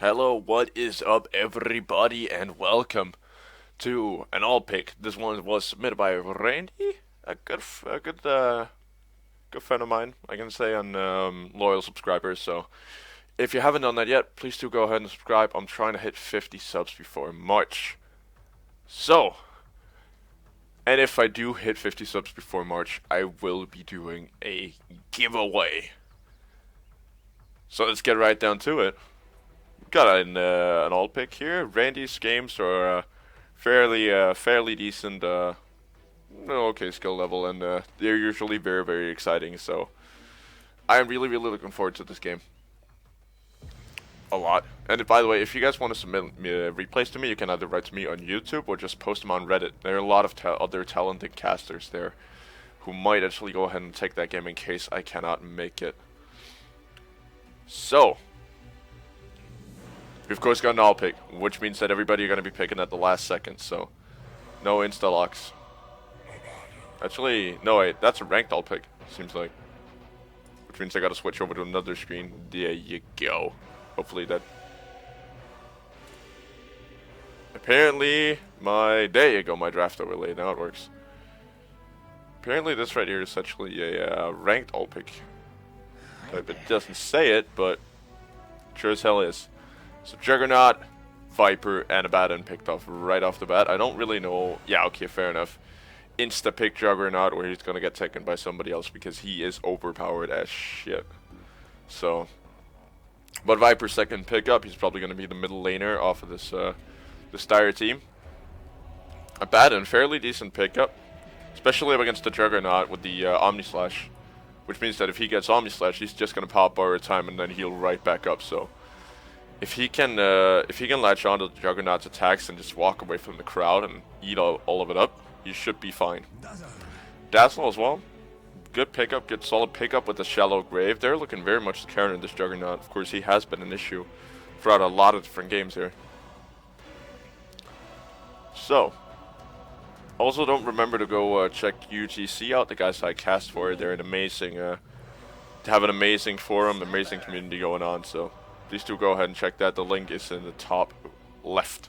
Hello, what is up, everybody, and welcome to an all pick. This one was submitted by Randy, a good friend of mine. I can say on loyal subscribers. So if you haven't done that yet, please do go ahead and subscribe. I'm trying to hit 50 subs before March. So, and if I do hit 50 subs before March, I will be doing a giveaway. So let's get right down to it. Got an all pick here. Randy's games are fairly decent, okay skill level, and they're usually very exciting. So I'm really looking forward to this game a lot. And by the way, if you guys want to submit replays to me, you can either write to me on YouTube or just post them on Reddit. There are a lot of other talented casters there who might actually go ahead and take that game in case I cannot make it. So we've of course got an all pick, which means that everybody are going to be picking at the last second. So no insta locks. Actually, no wait, that's a ranked all pick, seems like. Which means I gotta switch over to another screen. There you go. Hopefully that... Apparently, there you go, my draft overlay, now it works. Apparently this right here is actually a ranked all pick type. It doesn't say it, but sure as hell is. So Juggernaut, Viper, and Abaddon picked off right off the bat. I don't really know... Yeah, okay, fair enough. Insta pick Juggernaut or he's gonna get taken by somebody else because he is overpowered as shit. So, but Viper's second pickup, he's probably gonna be the middle laner off of this Dire team. Abaddon, fairly decent pickup, especially up against the Juggernaut with the Omni Slash, which means that if he gets Omni Slash, he's just gonna pop borrow time and then heal right back up. So, if he can latch onto the Juggernaut's attacks and just walk away from the crowd and eat all of it up, you should be fine. Dazzle as well. Good pickup, good solid pickup with the Shallow Grave. They're looking very much to counter this Juggernaut. Of course, he has been an issue throughout a lot of different games here. So, also don't remember to go check UGC out. The guys I cast for, they're an amazing, have an amazing forum, amazing community going on. So, please do go ahead and check that. The link is in the top left.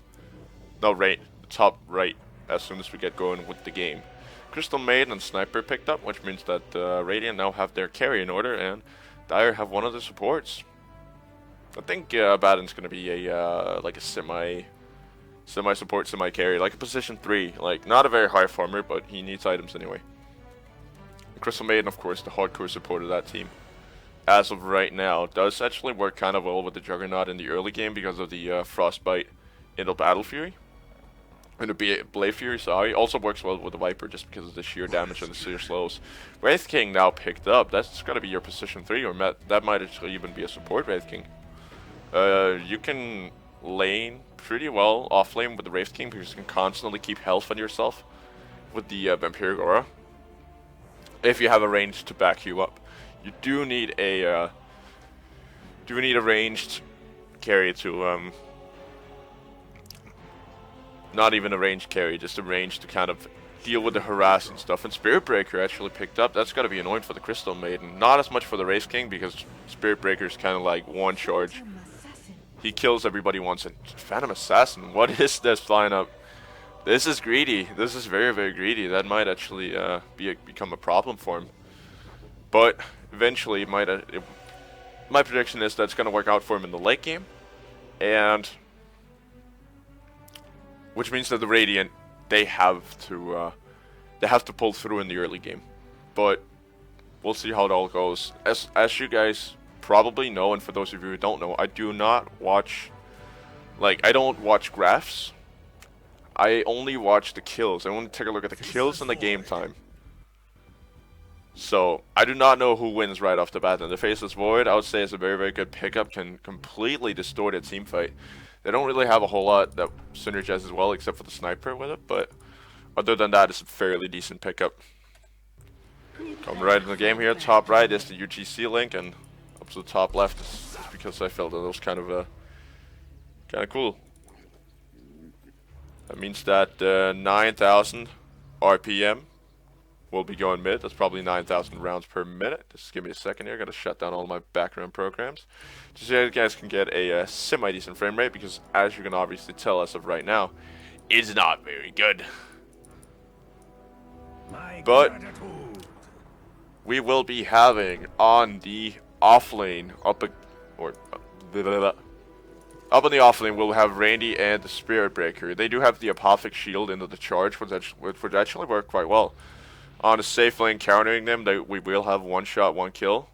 No, right. The top right. As soon as we get going with the game. Crystal Maiden and Sniper picked up, which means that Radiant now have their carry in order, and Dire have one of the supports. I think Abaddon's going to be a like a semi-support, semi-carry, like a position 3. Like, not a very high farmer, but he needs items anyway. And Crystal Maiden, of course, the hardcore support of that team. As of right now, does actually work kind of well with the Juggernaut in the early game because of the Frostbite into Battle Fury. And the Blade Fury, sorry, also works well with the Viper just because of the sheer damage and the sheer slows. Wraith King now picked up. That's got to be your position 3, or that might actually even be a support Wraith King. You can lane pretty well off lane with the Wraith King because you can constantly keep health on yourself with the Vampiric Aura. If you have a range to back you up, you do need a ranged carry to not even a ranged carry, just a range to kind of deal with the harass and stuff. And Spirit Breaker actually picked up. That's got to be annoying for the Crystal Maiden. Not as much for the Wraith King because Spirit Breaker is kind of like one charge. He kills everybody once. And Phantom Assassin, what is this lineup? This is greedy. This is very greedy. That might actually become a problem for him. But eventually, my prediction is that's going to work out for him in the late game. And which means that the Radiant, they have to pull through in the early game, but we'll see how it all goes. As you guys probably know, and for those of you who don't know, I don't watch graphs. I only watch the kills. I want to take a look at the kills and the game time. So I do not know who wins right off the bat. And the Faceless Void, I would say, is a very good pickup. Can completely distort a team fight. They don't really have a whole lot that synergizes well except for the Sniper with it, but other than that, it's a fairly decent pickup. Coming right in the game here, top right is the UGC link, and up to the top left is because I felt that it was kind of cool. That means that 9,000 RPM will be going mid. That's probably 9,000 rounds per minute. Just give me a second here. Gotta shut down all my background programs. Just so you guys can get a semi-decent frame rate, because as you can obviously tell as of right now, it's not very good. But we will be having on the off lane up on the off lane, we'll have Randy and the Spirit Breaker. They do have the Apothic Shield into the charge, which would actually work quite well. On a safe lane countering them, we will have one shot, one kill.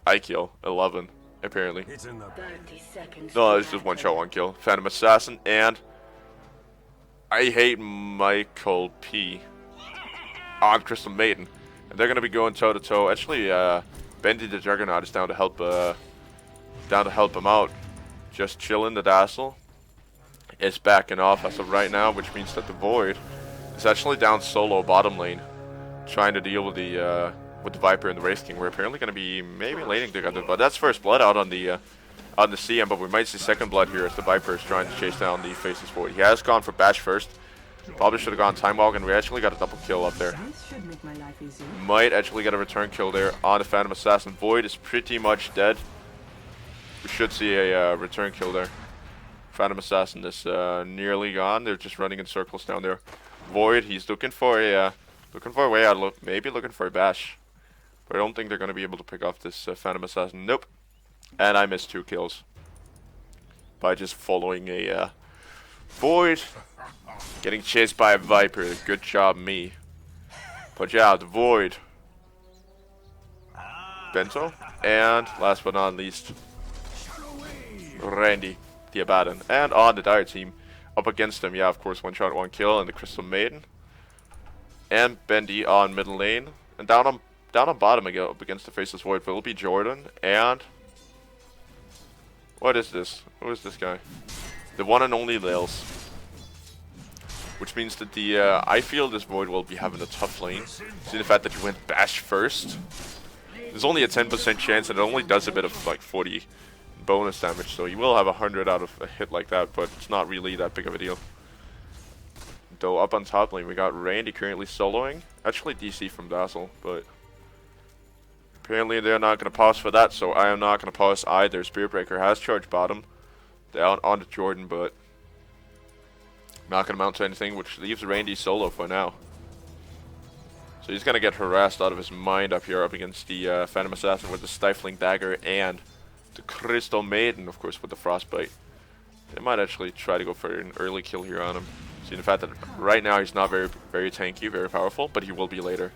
I kill 11 apparently. No, it's just one shot, one kill. Phantom Assassin and I hate Michael P on Crystal Maiden, and they're gonna be going toe to toe. Actually, Bendy the Juggernaut is down to help him out. Just chilling. The Dazzle is backing off as of right now, which means that the Void is actually down solo bottom lane, trying to deal with the Viper and the Wraith King. We're apparently gonna be maybe laning together, but that's first blood out on the CM. But we might see second blood here as the Viper is trying to chase down the Faceless Void. He has gone for Bash first. Probably should have gone Time Walk, and we actually got a double kill up there. Might actually get a return kill there on the Phantom Assassin. Void is pretty much dead. We should see a return kill there. Phantom Assassin is nearly gone. They're just running in circles down there. Void, he's looking for a way out. Maybe looking for a bash, but I don't think they're going to be able to pick off this Phantom Assassin. Nope. And I missed 2 kills by just following a Void. Getting chased by a Viper. Good job, me. But yeah, the Void. Bento. And last but not least, Randy the Abaddon. And on the Dire team, up against them, yeah, of course, one shot, one kill, and the Crystal Maiden. And Bendy on middle lane. And down on bottom again, up against the Faceless Void, will be Jordan. And what is this? Who is this guy? The one and only Lils. Which means that I feel this Void will be having a tough lane. See the fact that you went Bash first. There's only a 10% chance, and it only does a bit of like 40 bonus damage, so you will have 100 out of a hit like that, but it's not really that big of a deal. Though up on top lane, we got Randy currently soloing. Actually DC from Dazzle, but apparently they're not going to pause for that, so I am not going to pause either. Spirit Breaker has charged bottom down onto Jordan, but not going to mount to anything, which leaves Randy solo for now. So he's going to get harassed out of his mind up here, up against the Phantom Assassin with the Stifling Dagger and the Crystal Maiden, of course, with the Frostbite. They might actually try to go for an early kill here on him. See the fact that right now he's not very tanky, very powerful, but he will be later.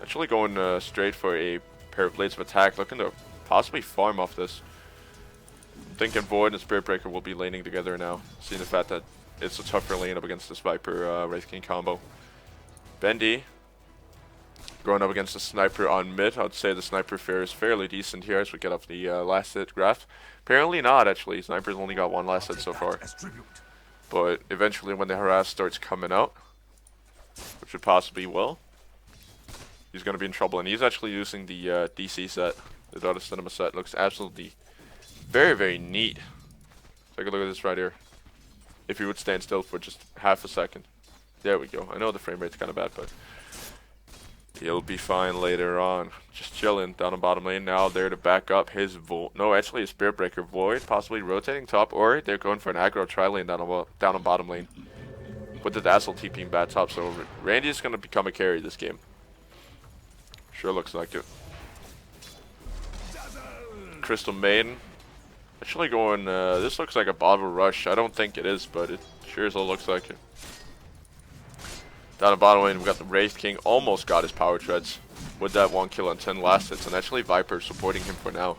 Actually going straight for a pair of Blades of Attack, looking to possibly farm off this. I'm thinking Void and Spirit Breaker will be laning together now. Seeing the fact that it's a tougher lane up against this Viper Wraith King combo. Bendy going up against the Sniper on mid. I'd say the Sniper fare is fairly decent here as we get off the last hit graph. Apparently not, actually. Sniper's only got 1 last hit so far. But eventually when the harass starts coming out, which it possibly will, he's going to be in trouble. And he's actually using the DC set. The Dota Cinema set looks absolutely very neat. Take a look at this right here. If you would stand still for just half a second. There we go. I know the frame rate's kind of bad, but he'll be fine later on. Just chilling down on bottom lane now. There to back up his Void. No, actually a Spirit Breaker Void. Possibly rotating top, or they're going for an aggro tri-lane down on bottom lane. With the Dazzle TPing bad top, so Randy is going to become a carry this game. Sure looks like it. Crystal Maiden. Actually going, this looks like a bottle rush. I don't think it is, but it sure as hell looks like it. Down at bottom lane, we got the Wraith King. Almost got his power treads with that 1 kill on 10 last hits, and actually Viper supporting him for now.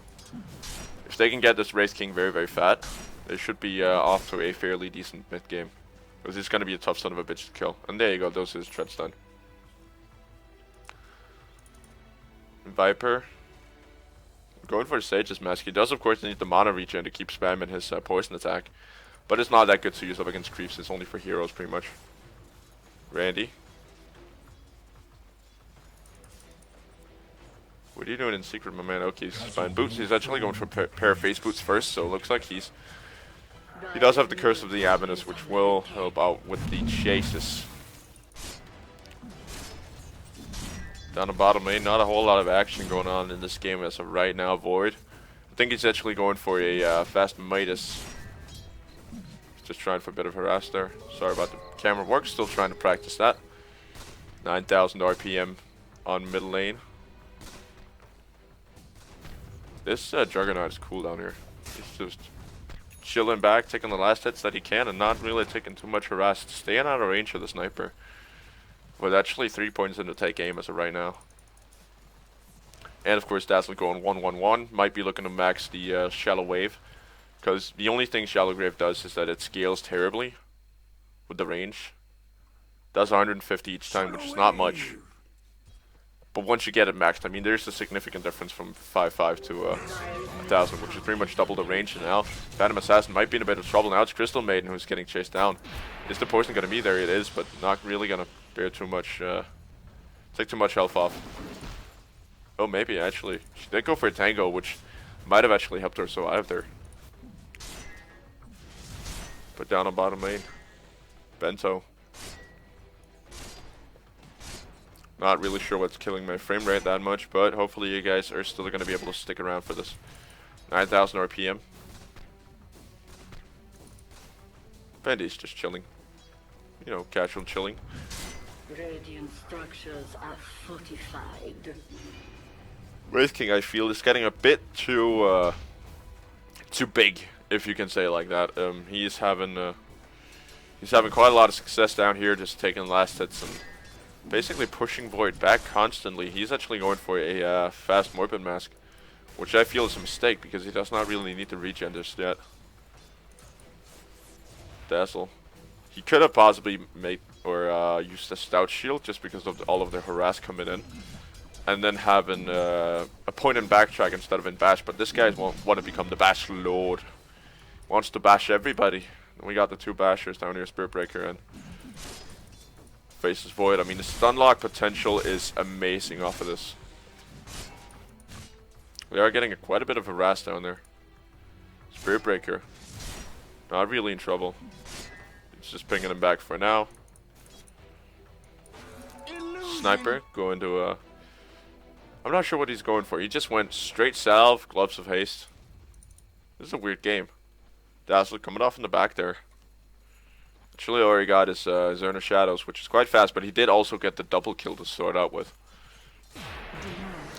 If they can get this Wraith King very fat, they should be off to a fairly decent mid game. Because he's going to be a tough son of a bitch to kill. And there you go, those are his treads done. Viper going for Sage's Mask. He does, of course, need the mana regen to keep spamming his poison attack. But it's not that good to use up against creeps. It's only for heroes, pretty much. Randy. What are you doing in secret, my man? Okay, he's fine. Boots. He's actually going for a pair of face boots first, so it looks like he does have the Curse of the Avenus, which will help out with the chases. Down the bottom lane, not a whole lot of action going on in this game as of right now. Void. I think he's actually going for a fast Midas. Just trying for a bit of harass there. Sorry about the camera work. Still trying to practice that. 9,000 RPM on middle lane. This Juggernaut is cool down here. He's just chilling back, taking the last hits that he can, and not really taking too much harass. Staying out of range of the sniper. With actually 3 points into take aim as of right now. And of course, Dazzle going 1-1-1. Might be looking to max the Shallow Wave. Because the only thing Shallow Grave does is that it scales terribly with the range. Does 150 each time, which is not much. But once you get it maxed, I mean, there's a significant difference from 5.5 to 1,000, which is pretty much double the range. And now, Phantom Assassin might be in a bit of trouble. Now it's Crystal Maiden who's getting chased down. Is the poison going to be there? It is, but not really going to bear too much, take too much health off. Oh, maybe, actually. She did go for a Tango, which might have actually helped her survive there. But down on bottom lane. Bento. Not really sure what's killing my frame rate that much, but hopefully you guys are still going to be able to stick around for this. 9,000 RPM. Bendy's just chilling. You know, casual chilling. Radiant structures are fortified. Wraith King, I feel, is getting a bit too big, if you can say it like that. He's having quite a lot of success down here, just taking last hits and basically pushing Void back constantly. He's actually going for a fast Morbid Mask, which I feel is a mistake because he does not really need to regen this yet. Dazzle. He could have possibly made or used a Stout Shield just because of all of the harass coming in. And then having a point in backtrack instead of in bash. But this guy want to become the bash lord. Wants to bash everybody. And we got the two bashers down here, Spirit Breaker and Faceless Void. I mean, the stun lock potential is amazing off of this. We are getting quite a bit of harass down there. Spirit Breaker. Not really in trouble. It's just pinging him back for now. Sniper going to I'm not sure what he's going for. He just went straight salve, Gloves of Haste. This is a weird game. Dazzle coming off in the back there. Actually, all he got is Zerna Shadows, which is quite fast, but he did also get the double kill to sort out with.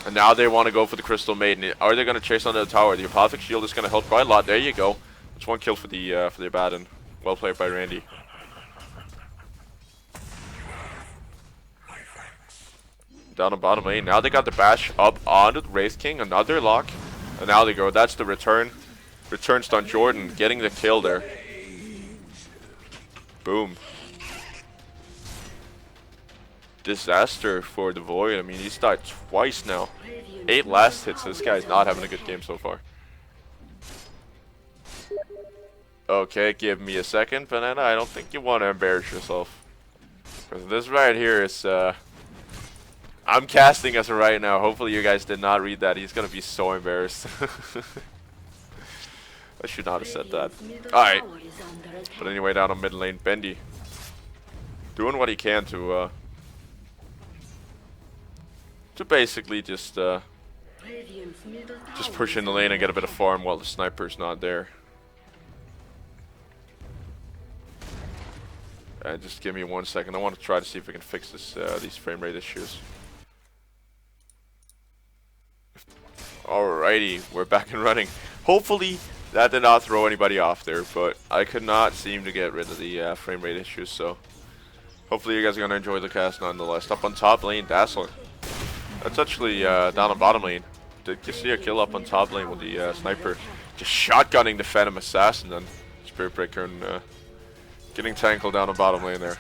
And now they want to go for the Crystal Maiden. Are they going to chase under the tower? The Apothic Shield is going to help quite a lot. There you go. That's one kill for the Abaddon. Well played by Randy. Down the bottom lane. Now they got the bash up onto the Wraith King. Another lock. And now they go. That's the return. Return stun Jordan getting the kill there. Boom. Disaster for the Void. I mean, he's died twice now. 8 last hits. This guy's not having a good game so far. Okay, give me a second, Banana. I don't think you want to embarrass yourself. Because this right here is, I'm casting us right now. Hopefully you guys did not read that. He's going to be so embarrassed. I should not have said that. Alright. But anyway, down on mid lane, Bendy. Doing what he can to basically just push in the lane and get a bit of farm while the sniper's not there. Just give me 1 second. I want to try to see if we can fix this these frame rate issues. Alrighty, we're back and running. Hopefully that did not throw anybody off there, but I could not seem to get rid of the frame rate issues, so hopefully you guys are going to enjoy the cast nonetheless. Up on top lane, Dazzler. That's actually down on bottom lane. Did you see a kill up on top lane with the sniper? Just shotgunning the Phantom Assassin and Spirit Breaker and getting tankled down on bottom lane there.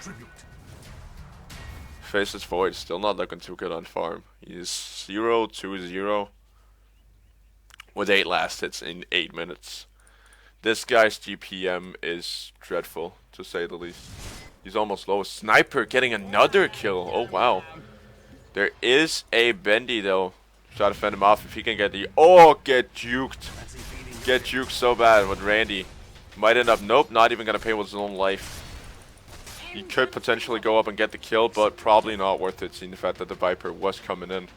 Faceless Void still not looking too good on farm. He's 0-2-0 with 8 last hits in 8 minutes. This guy's GPM is dreadful, to say the least. He's almost low. Sniper getting another kill. Oh, wow. There is a Bendy, though. Try to fend him off if he can get the... Oh, get juked. Get juked so bad with Randy. Might end up... Nope, not even going to pay with his own life. He could potentially go up and get the kill, but probably not worth it, seeing the fact that the Viper was coming in.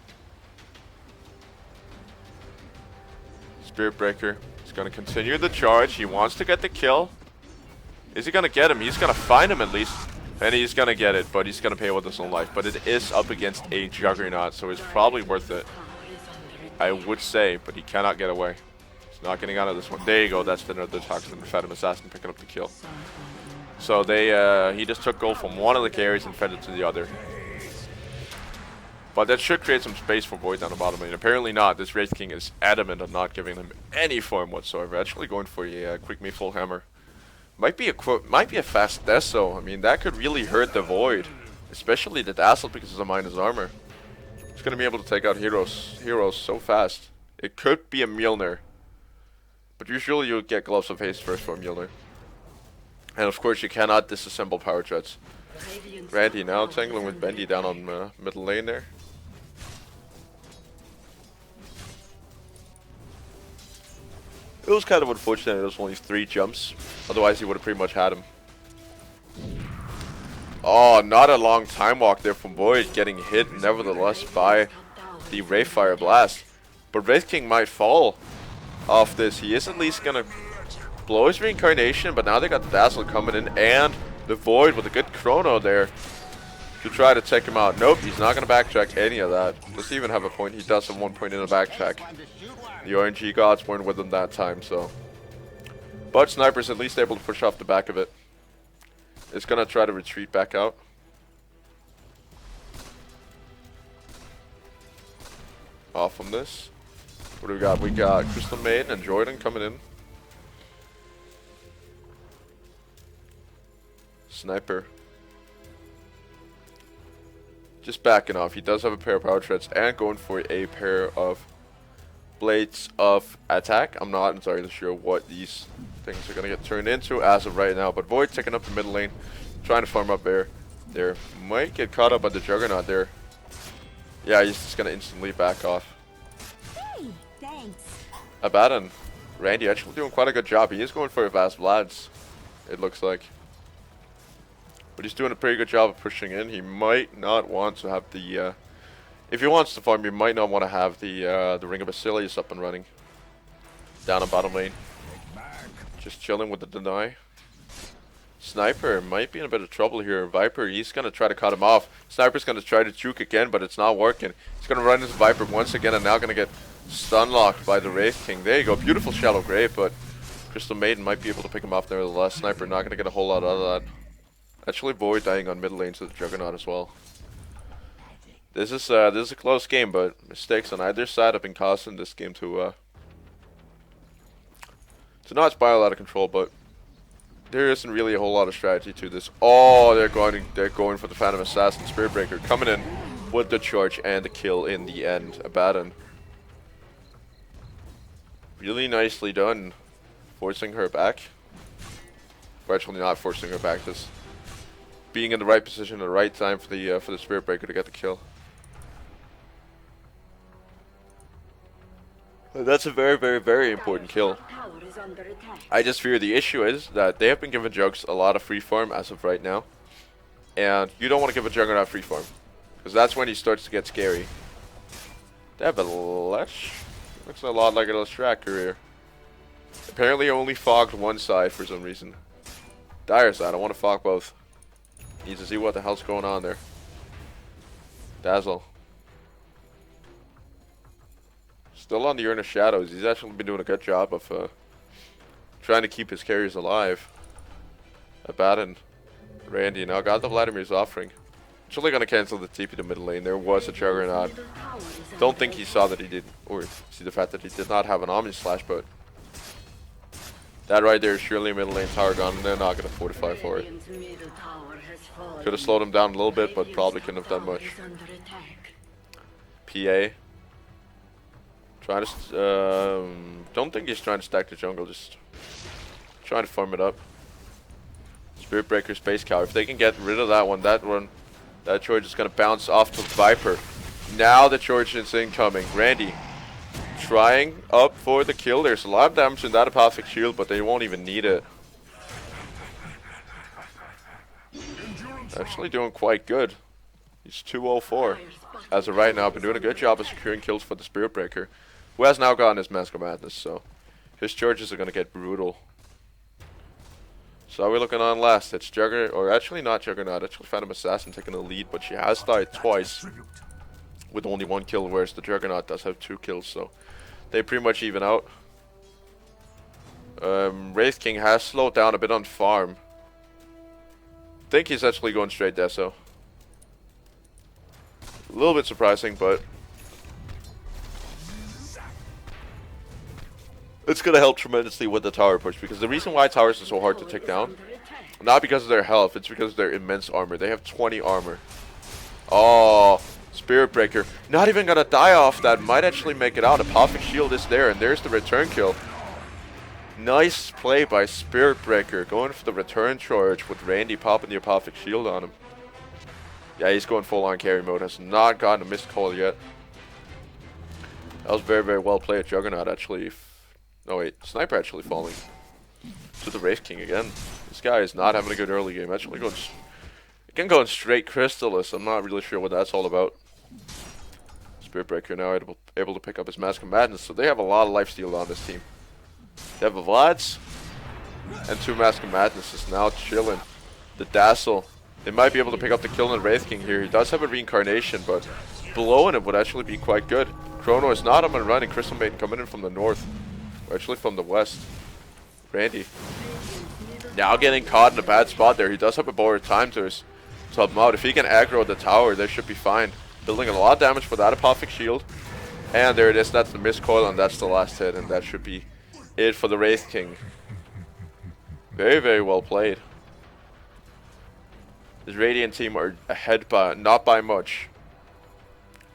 Spirit Breaker is going to continue the charge. He wants to get the kill. Is he going to get him? He's going to find him at least. And he's going to get it, but he's going to pay with his own life. But it is up against a Juggernaut, so it's probably worth it, I would say, but he cannot get away. He's not getting out of this one. There you go. That's the Toxin Phantom Assassin picking up the kill. So he just took gold from one of the carries and fed it to the other. But that should create some space for Void down the bottom lane. Apparently not. This Wraith King is adamant on not giving him any form whatsoever. Actually going for a quick me full hammer. Might be a fast death though. I mean, that could really hurt the Void, especially the Dazzle because of the minus armor. He's gonna be able to take out heroes so fast. It could be a Mjolnir, but usually you would get Gloves of Haste first for a Mjolnir. And of course, you cannot disassemble power jets. Randy now tangling with Bendy down on middle lane there. It was kind of unfortunate it was only 3 jumps. Otherwise, he would have pretty much had him. Oh, not a long time walk there from Void, getting hit nevertheless by the Wraithfire Blast. But Wraith King might fall off this. He is at least going to blow his reincarnation, but now they got the Dazzle coming in and the Void with a good chrono there to try to take him out. Nope, he's not going to backtrack any of that. Doesn't even have a point. He does have 1 point in a backtrack. The RNG gods weren't with him that time, so. But Sniper's at least able to push off the back of it. It's going to try to retreat back out. Off from this. What do we got? We got Crystal Maiden and Jordan coming in. Sniper. Just backing off. He does have a pair of power treads and going for a pair of blades of attack. I'm not entirely sure what these things are going to get turned into as of right now. But Void taking up the middle lane. Trying to farm up there. Might get caught up by the Juggernaut there. Yeah, he's just going to instantly back off. Hey, thanks. Abaddon. Randy actually doing quite a good job. He is going for a Vast Vlads, it looks like. But he's doing a pretty good job of pushing in. He might not want to have the... if he wants to farm, he might not want to have the Ring of Basilius up and running. Down on bottom lane. Just chilling with the deny. Sniper might be in a bit of trouble here. Viper, he's going to try to cut him off. Sniper's going to try to juke again, but it's not working. He's going to run into Viper once again and now going to get stun locked by the Wraith King. There you go. Beautiful Shallow Grave, but Crystal Maiden might be able to pick him off nevertheless. Sniper not going to get a whole lot out of that. Actually, Void dying on middle lane to the Juggernaut as well. This is a close game, but mistakes on either side have been causing this game to not spiral out of control. But there isn't really a whole lot of strategy to this. Oh, they're going for the Phantom Assassin. Spirit Breaker coming in with the charge and the kill in the end. Abaddon. Really nicely done, forcing her back. Or actually not forcing her back, just being in the right position at the right time for the Spirit Breaker to get the kill. That's a very, very, very important kill. I just fear the issue is that they have been giving Jugs a lot of free farm as of right now. And you don't want to give a Juggernaut free farm, because that's when he starts to get scary. They have a Lesh. Looks a lot like a Lestracker here. Apparently only fogged one side for some reason. Dire side, I want to fog both. Need to see what the hell's going on there. Dazzle. Still on the Urn of Shadows. He's actually been doing a good job of trying to keep his carriers alive. Abaddon. Randy now got the Vladimir's offering. Actually going to cancel the TP to middle lane. There was a Juggernaut. Don't think he saw that he did, or see the fact that he did not have an Omni Slash, but that right there is surely a middle lane tower gun, and they're not going to fortify for it. Could have slowed him down a little bit, but probably couldn't have done much. PA. Trying to, don't think he's trying to stack the jungle, just trying to farm it up. Spirit Breaker, Space Cow. If they can get rid of that one, that charge is going to bounce off to Viper. Now the charge is incoming. Randy trying up for the kill. There's a lot of damage in that Apothic Shield, but they won't even need it. Actually doing quite good. He's 204. As of right now, been doing a good job of securing kills for the Spirit Breaker, who has now gotten his Mask of Madness, so his charges are going to get brutal. So we're looking on last. It's Juggernaut, or actually not Juggernaut, actually Phantom Assassin taking the lead, but she has died twice with only 1 kill, whereas the Juggernaut does have 2 kills, so they pretty much even out. Wraith King has slowed down a bit on farm. I think he's actually going straight Deso. A little bit surprising, but it's going to help tremendously with the tower push, because the reason why towers are so hard to take down, not because of their health, it's because of their immense armor. They have 20 armor. Oh, Spirit Breaker. Not even going to die off that. Might actually make it out. Apothic Shield is there, and there's the return kill. Nice play by Spirit Breaker, going for the return charge with Randy popping the Apothic Shield on him. Yeah, he's going full on carry mode. Has not gotten a missed call yet. That was very, very well played. Juggernaut actually. No, wait. Sniper actually falling to the Wraith King again. This guy is not having a good early game. Actually going straight Crystallis. I'm not really sure what that's all about. Spirit Breaker now able to pick up his Mask of Madness. So they have a lot of lifesteal on this team. They have a Vlad's and 2 Mask of Madnesses now chilling. The Dazzle. They might be able to pick up the kill on the Wraith King here. He does have a Reincarnation, but blowing it would actually be quite good. Chrono is not up and running. Crystal Maiden coming in from the north. Or actually from the west. Randy. Now getting caught in a bad spot there. He does have a borrowed time to help him out. If he can aggro the tower, they should be fine. Building a lot of damage for that Apothic Shield. And there it is. That's the missed coil, and that's the last hit. And that should be it for the Wraith King. Very, very well played. This Radiant team are ahead by, not by much.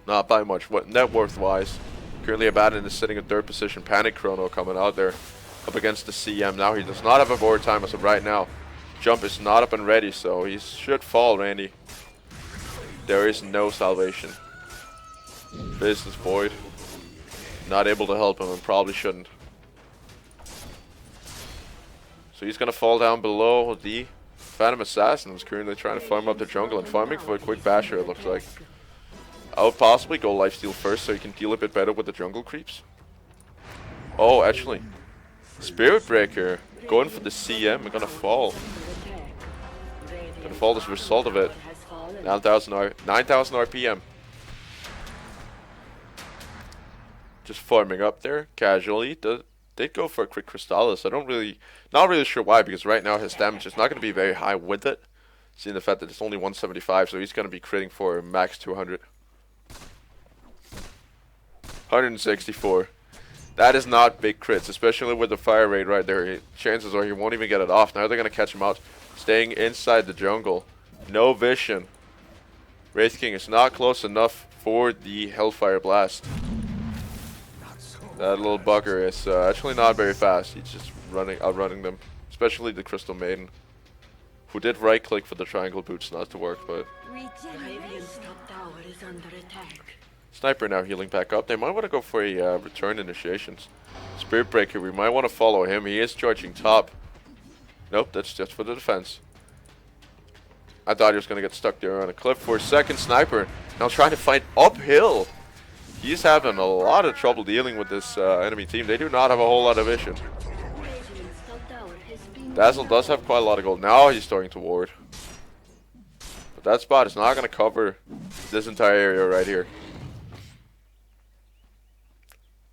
Not by much. What net worth wise. Currently Abaddon is sitting in 3rd position. Panic Chrono coming out there up against the CM. Now he does not have a board time as of right now. Jump is not up and ready, so he should fall, Randy. There is no salvation. Business Void. Not able to help him and probably shouldn't. So he's going to fall down below the Phantom Assassin, who's currently trying to farm up the jungle and farming for a quick basher, it looks like. I would possibly go lifesteal first so he can deal a bit better with the jungle creeps. Oh, actually. Spirit Breaker going for the CM. We're going to fall. Going to fall as a result of it. 9,000 RPM. Just farming up there casually. They'd go for a quick Crystallis. Not really sure why, because right now his damage is not going to be very high with it. Seeing the fact that it's only 175, so he's going to be critting for max 200. 164. That is not big crits, especially with the fire rate right there. Chances are he won't even get it off. Now they're going to catch him out, staying inside the jungle. No vision. Wraith King is not close enough for the Hellfire Blast. That little bugger is actually not very fast. He's just outrunning them, especially the Crystal Maiden, who did right click for the triangle boots not to work, but Radiant's top tower is under attack. Sniper now healing back up. They might want to go for a return initiations. Spirit Breaker, we might want to follow him. He is charging top. Nope, that's just for the defense. I thought he was going to get stuck there on a cliff for a second. Sniper now trying to fight uphill. He's having a lot of trouble dealing with this enemy team. They do not have a whole lot of vision. Dazzle does have quite a lot of gold. Now he's starting to ward. But that spot is not going to cover this entire area right here.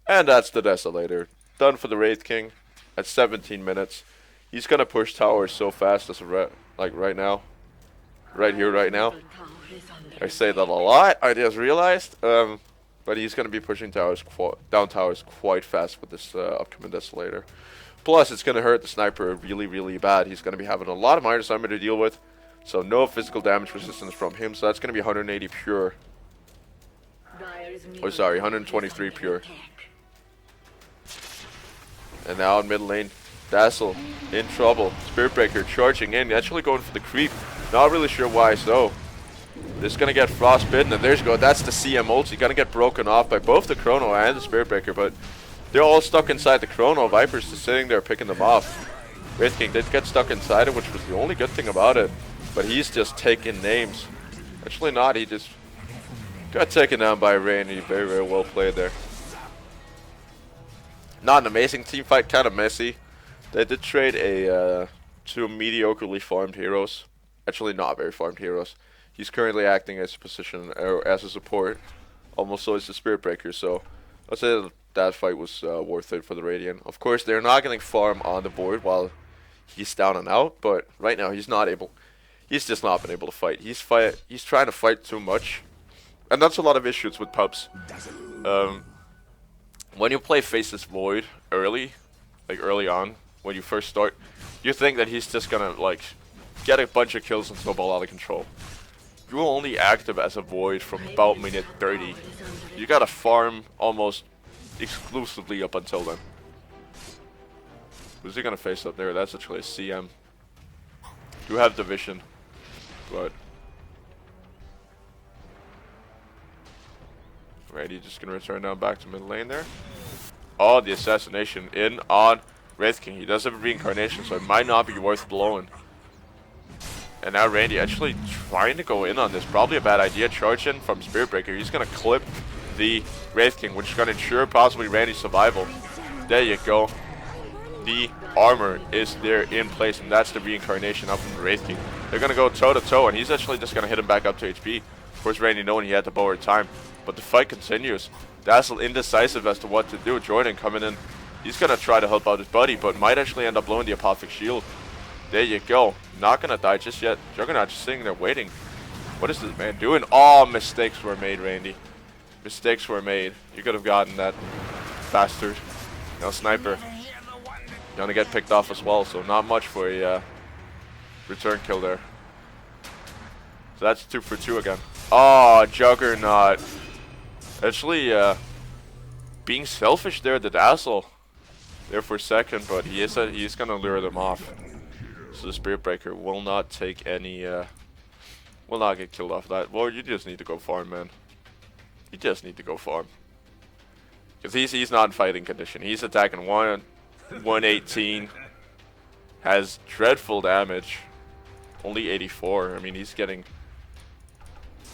And that's the Desolator. Done for the Wraith King at 17 minutes. He's going to push towers so fast as like right now. Right here, right now. I say that a lot, I just realized. But he's going to be pushing down towers quite fast with this upcoming Desolator. Plus, it's going to hurt the Sniper really, really bad. He's going to be having a lot of minus armor to deal with. So no physical damage resistance from him. So that's going to be 180 pure. Oh, sorry, 123 pure. And now in mid lane, Dazzle in trouble. Spirit Breaker charging in, actually going for the creep. Not really sure why so. Just gonna get frostbitten, and there's go. That's the CM ulti. Gonna get broken off by both the Chrono and the Spirit Breaker, but they're all stuck inside the Chrono. Viper's just sitting there picking them off. Wraith King did get stuck inside it, which was the only good thing about it. But he's just taking names. Actually not, he just got taken down by Randy. Very, very well played there. Not an amazing team fight, kind of messy. They did trade a two mediocrely farmed heroes. Actually not very farmed heroes. He's currently acting as a position, or as a support. Almost so as a Spirit Breaker, so I'd say that fight was worth it for the Radiant. Of course, they're not getting farm on the board while he's down and out, but right now he's not able. He's just not been able to fight. He's trying to fight too much, and that's a lot of issues with pups. When you play Faceless Void early, like early on, when you first start, you think that he's just gonna like get a bunch of kills and snowball out of control. You're only active as a Void from about minute 30. You gotta farm almost exclusively up until then. Who's he gonna face up there? That's actually a CM. You have Division, but Randy just gonna return down back to mid lane there. Oh, the assassination in on Wraith King. He does have a reincarnation, so it might not be worth blowing. And now Randy actually trying to go in on this. Probably a bad idea. Charge in from Spirit Breaker. He's going to clip the Wraith King, which is going to ensure possibly Randy's survival. There you go. The armor is there in place, and that's the reincarnation up from the Wraith King. They're going to go toe to toe, and he's actually just going to hit him back up to HP. Of course, Randy knowing he had to borrow time, but the fight continues. Dazzle indecisive as to what to do. Jordan coming in. He's going to try to help out his buddy, but might actually end up blowing the Apothic Shield. There you go. Not gonna die just yet. Juggernaut just sitting there waiting. What is this man doing? Oh, mistakes were made, Randy. Mistakes were made. You could have gotten that bastard. Now Sniper. Gonna get picked off as well, so not much for a return kill there. So that's 2 for 2 again. Oh, Juggernaut. Actually, being selfish there, the Dazzle. There for a second, but he's gonna lure them off. So the Spirit Breaker will not take any, will not get killed off that. Well, you just need to go farm, man. You just need to go farm. Because he's not in fighting condition. He's attacking 118. Has dreadful damage. Only 84. I mean, he's getting,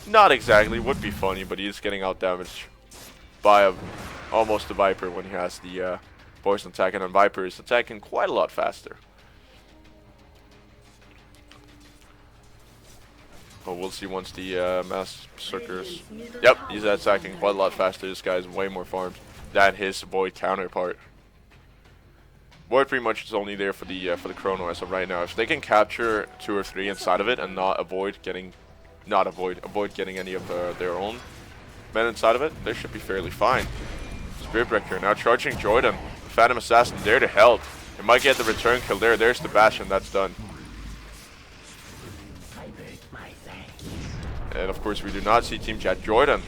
not exactly, would be funny, but he's getting out damaged by almost a Viper when he has the poison attack. And Viper is attacking quite a lot faster. But we'll see once the Mass Berserkers. Yep, he's attacking quite a lot faster. This guy's way more farmed than his Void counterpart. Void pretty much is only there for the Chrono as of right now. If they can capture 2 or 3 inside of it and not avoid getting, avoid getting any of their own men inside of it, they should be fairly fine. Spirit Breaker now charging Jordan. Phantom Assassin there to help. It might get the return kill there. There's the Bastion. That's done. And of course, we do not see Team Chat. Jordan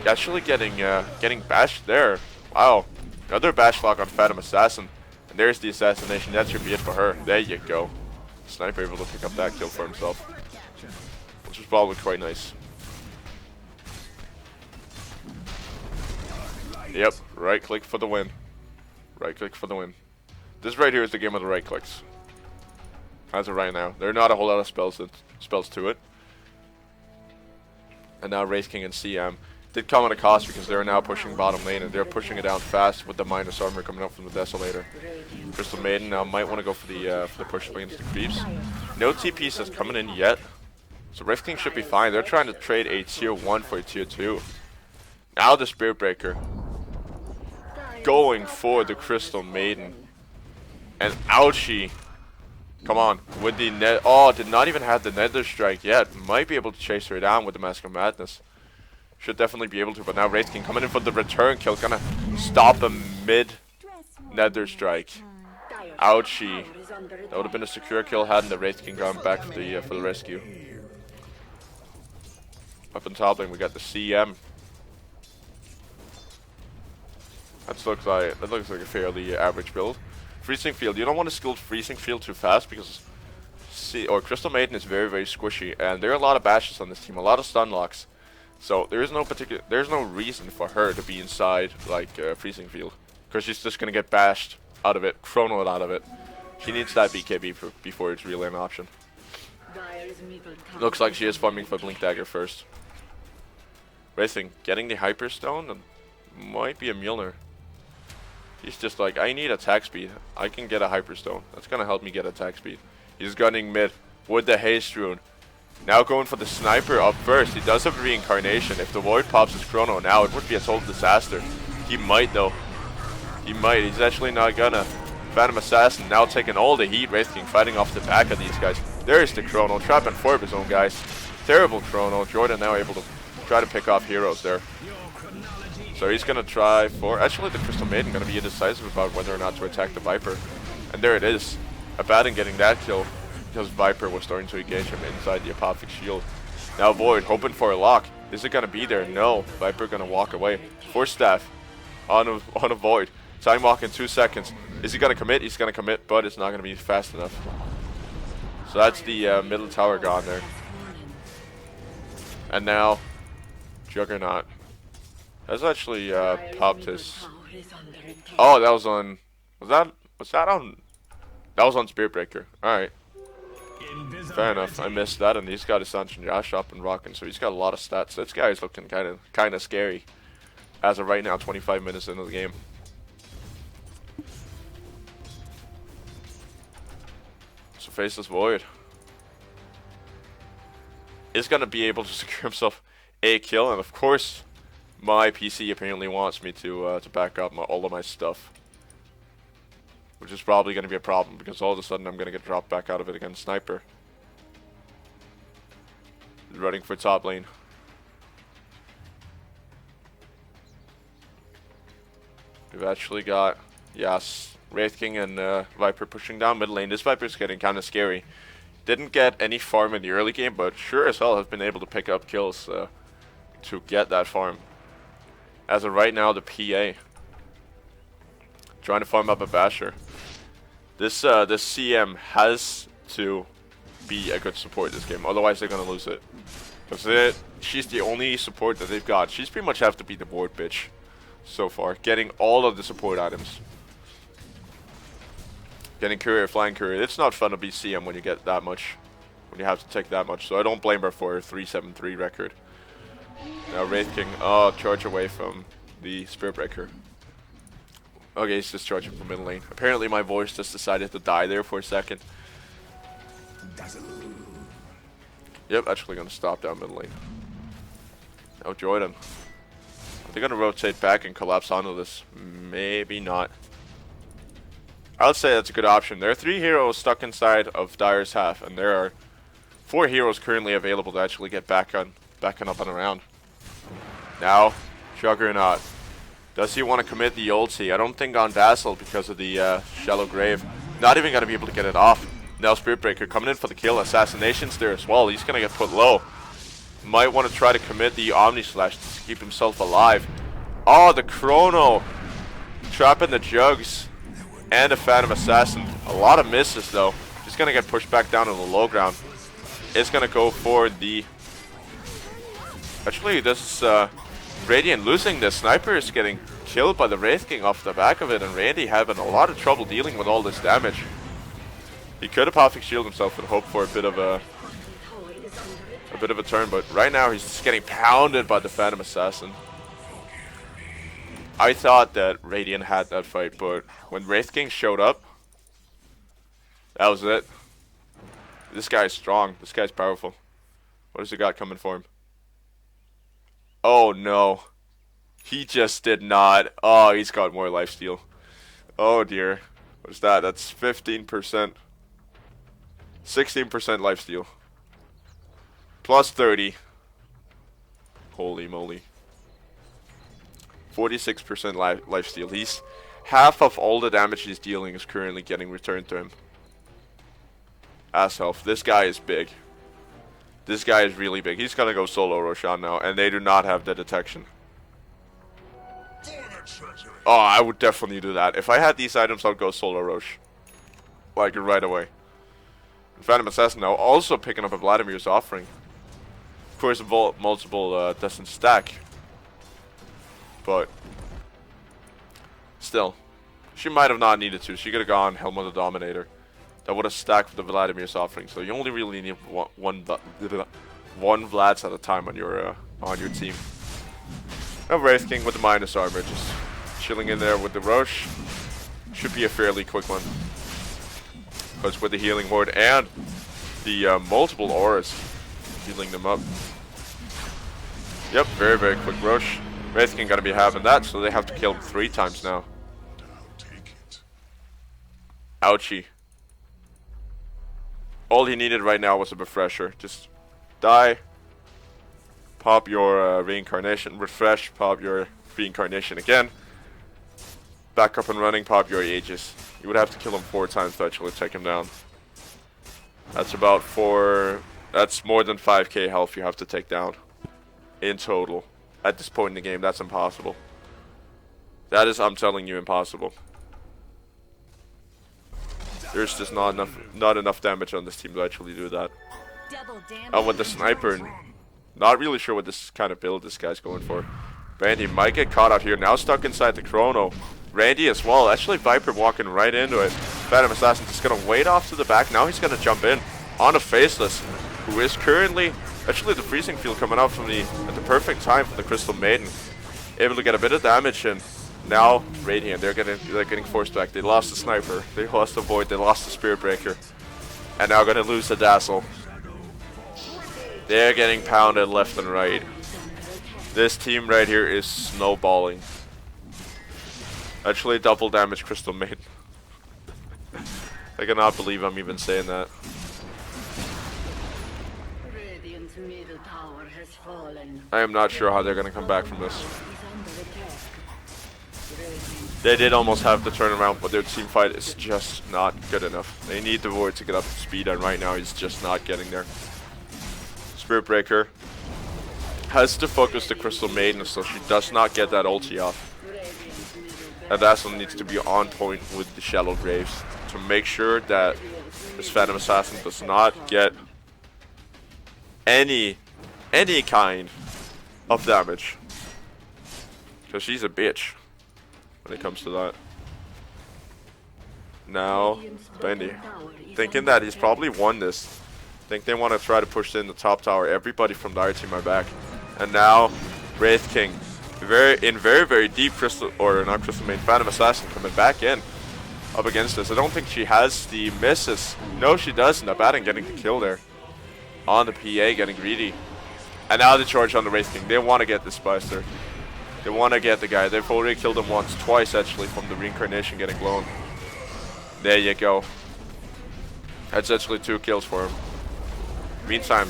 actually getting bashed there. Wow, another bash lock on Phantom Assassin, and there's the assassination. That should be it for her. There you go. Sniper able to pick up that kill for himself, which was probably quite nice. Yep, right click for the win. Right click for the win. This right here is the game of the right clicks. As of right now, there are not a whole lot of spells to it. And now Wraith King and CM did come at a cost because they're now pushing bottom lane, and they're pushing it down fast with the minus armor coming up from the Desolator. Crystal Maiden now might want to go for the push against the creeps. No TPs has coming in yet, so Wraith King should be fine. They're trying to trade a tier 1 for a tier 2. Now the Spirit Breaker going for the Crystal Maiden, and ouchie. Come on, with the net. Oh, did not even have the Nether Strike yet. Might be able to chase her down with the Mask of Madness. Should definitely be able to, but now Wraith King coming in for the return kill. Gonna stop a mid Nether Strike. Ouchie. That would have been a secure kill hadn't the Wraith King gone back for the rescue. Up in top lane, we got the CM. That looks like a fairly average build. Freezing Field. You don't want to skill Freezing Field too fast because Crystal Maiden is very, very squishy, and there are a lot of bashes on this team, a lot of stun locks. So there's no reason for her to be inside like Freezing Field, because she's just gonna get bashed out of it, chronoed out of it. She needs that BKB before it's really an option. Dire's middle tower. Looks like she is farming for Blink Dagger first. Racing, getting the Hyperstone might be a Mjolnir. He's just like, I need attack speed. I can get a Hyperstone. That's gonna help me get attack speed. He's gunning mid with the Haste Rune. Now going for the Sniper up first. He does have a Reincarnation. If the Void pops his Chrono now, it would be a total disaster. He might though. He might. He's actually not gonna. Phantom Assassin now taking all the heat. Wraith King fighting off the back of these guys. There's the Chrono. Trapping 4 of his own guys. Terrible Chrono. Jordan now able to try to pick off heroes there. So he's gonna try for. Actually, the Crystal Maiden gonna be indecisive about whether or not to attack the Viper. And there it is. Abaddon getting that kill because Viper was starting to engage him inside the Apophic Shield. Now Void hoping for a lock. Is it gonna be there? No. Viper gonna walk away. Force Staff on a Void. Time walk in 2 seconds. Is he gonna commit? He's gonna commit, but it's not gonna be fast enough. So that's the middle tower gone there. And now Juggernaut has actually popped his. Oh, that was on. Was that on? That was on Spirit Breaker. All right. Fair enough. I missed that, and he's got his Sanchen Yash up and rocking, so he's got a lot of stats. This guy is looking kind of scary as of right now. 25 minutes into the game. So Faceless Void is gonna be able to secure himself a kill, and of course, my PC apparently wants me to back up all of my stuff, which is probably gonna be a problem because all of a sudden I'm gonna get dropped back out of it against Sniper. Running for top lane. We've actually got, yes, Wraith King and Viper pushing down mid lane. This Viper's getting kind of scary. Didn't get any farm in the early game, but sure as hell has been able to pick up kills to get that farm. As of right now, the PA trying to farm up a Basher. This CM has to be a good support this game, otherwise they're gonna lose it. Because she's the only support that they've got. She's pretty much have to be the board bitch so far, getting all of the support items. Getting Courier, Flying Courier. It's not fun to be CM when you get that much, when you have to take that much. So I don't blame her for her 373 record. Now Wraith King, charge away from the Spirit Breaker. Okay, he's just charging from middle lane. Apparently my voice just decided to die there for a second. Yep, actually gonna stop down middle lane. Now Jordan. Are they gonna rotate back and collapse onto this? Maybe not. I would say that's a good option. There are 3 heroes stuck inside of Dire's half, and there are 4 heroes currently available to actually get backing up and around. Now, Juggernaut. Does he want to commit the ulti? I don't think on Vassal because of the shallow grave. Not even going to be able to get it off. Now Spirit Breaker coming in for the kill. Assassination's there as well. He's going to get put low. Might want to try to commit the Omni Slash to keep himself alive. Oh, the Chrono. Trapping the Jugs. And a Phantom Assassin. A lot of misses though. He's going to get pushed back down to the low ground. It's going to go for the... Actually, this Radiant losing this. Sniper is getting killed by the Wraith King off the back of it, and Randy having a lot of trouble dealing with all this damage. He could have Apophic Shield himself and hope for a bit of a turn, but right now he's just getting pounded by the Phantom Assassin. I thought that Radiant had that fight, but when Wraith King showed up, that was it. This guy's strong. This guy's powerful. What has he got coming for him? Oh no. He just did not. Oh, he's got more lifesteal. Oh dear. What is that? That's 15%. 16% lifesteal. Plus 30. Holy moly. 46% lifesteal. He's half of all the damage he's dealing is currently getting returned to him. As health. This guy is big. This guy is really big. He's gonna go solo Roshan now, and they do not have the detection. Oh, I would definitely do that. If I had these items, I'd go solo Rosh. Like, right away. And Phantom Assassin now also picking up a Vladimir's offering. Of course, multiple doesn't stack. But still, she might have not needed to. She could have gone Helm of the Dominator. that would have stacked with the Vladimir's offering. So you only really need one Vlads at a time on your team. Now Wraith King with the minus armor, just chilling in there with the rush. Should be a fairly quick one. Because with the healing horde and the multiple auras healing them up. Yep, very, very quick rush. Wraith King gonna be having that, so they have to kill him 3 times now. Ouchie. All he needed right now was a refresher. Just die, pop your reincarnation, refresh, pop your reincarnation again. Back up and running, pop your Aegis. You would have to kill him 4 times to actually take him down. That's about that's more than 5k health you have to take down. In total. At this point in the game, that's impossible. That is, I'm telling you, impossible. There's just not enough damage on this team to actually do that. And with the sniper, not really sure what this kind of build this guy's going for. Randy might get caught out here, now stuck inside the chrono. Randy as well, actually Viper walking right into it. Phantom Assassin just gonna wait off to the back, now he's gonna jump in on a Faceless, who is currently, actually the freezing field coming out from at the perfect time for the Crystal Maiden. Able to get a bit of damage in. Now Radiant, they're getting forced back. They lost the sniper, they lost the void, they lost the Spirit Breaker, and now gonna lose the Dazzle. They're getting pounded left and right. This team right here is snowballing. Actually, double damage Crystal Maiden. I cannot believe I'm even saying that. Radiant's middle tower has fallen. I am not sure how they're gonna come back from this. They did almost have the turnaround, but their team fight is just not good enough. They need the Void to get up to speed, and right now he's just not getting there. Spirit Breaker has to focus the Crystal Maiden so she does not get that ulti off. And Dazzle needs to be on point with the Shallow Graves to make sure that this Phantom Assassin does not get any kind of damage. Because she's a bitch when it comes to that. Now, Bendy, thinking that he's probably won this. Think they want to try to push in the top tower. Everybody from the team are back. And now, Wraith King. Very deep Crystal, or not Crystal Main, Phantom Assassin coming back in up against this. I don't think she has the misses. No, she doesn't. Abaddon getting the kill there on the PA, getting greedy. And now the charge on the Wraith King. They want to get this Spicer. They want to get the guy. They've already killed him once, twice actually, from the reincarnation getting blown. There you go. That's actually 2 kills for him. Meantime,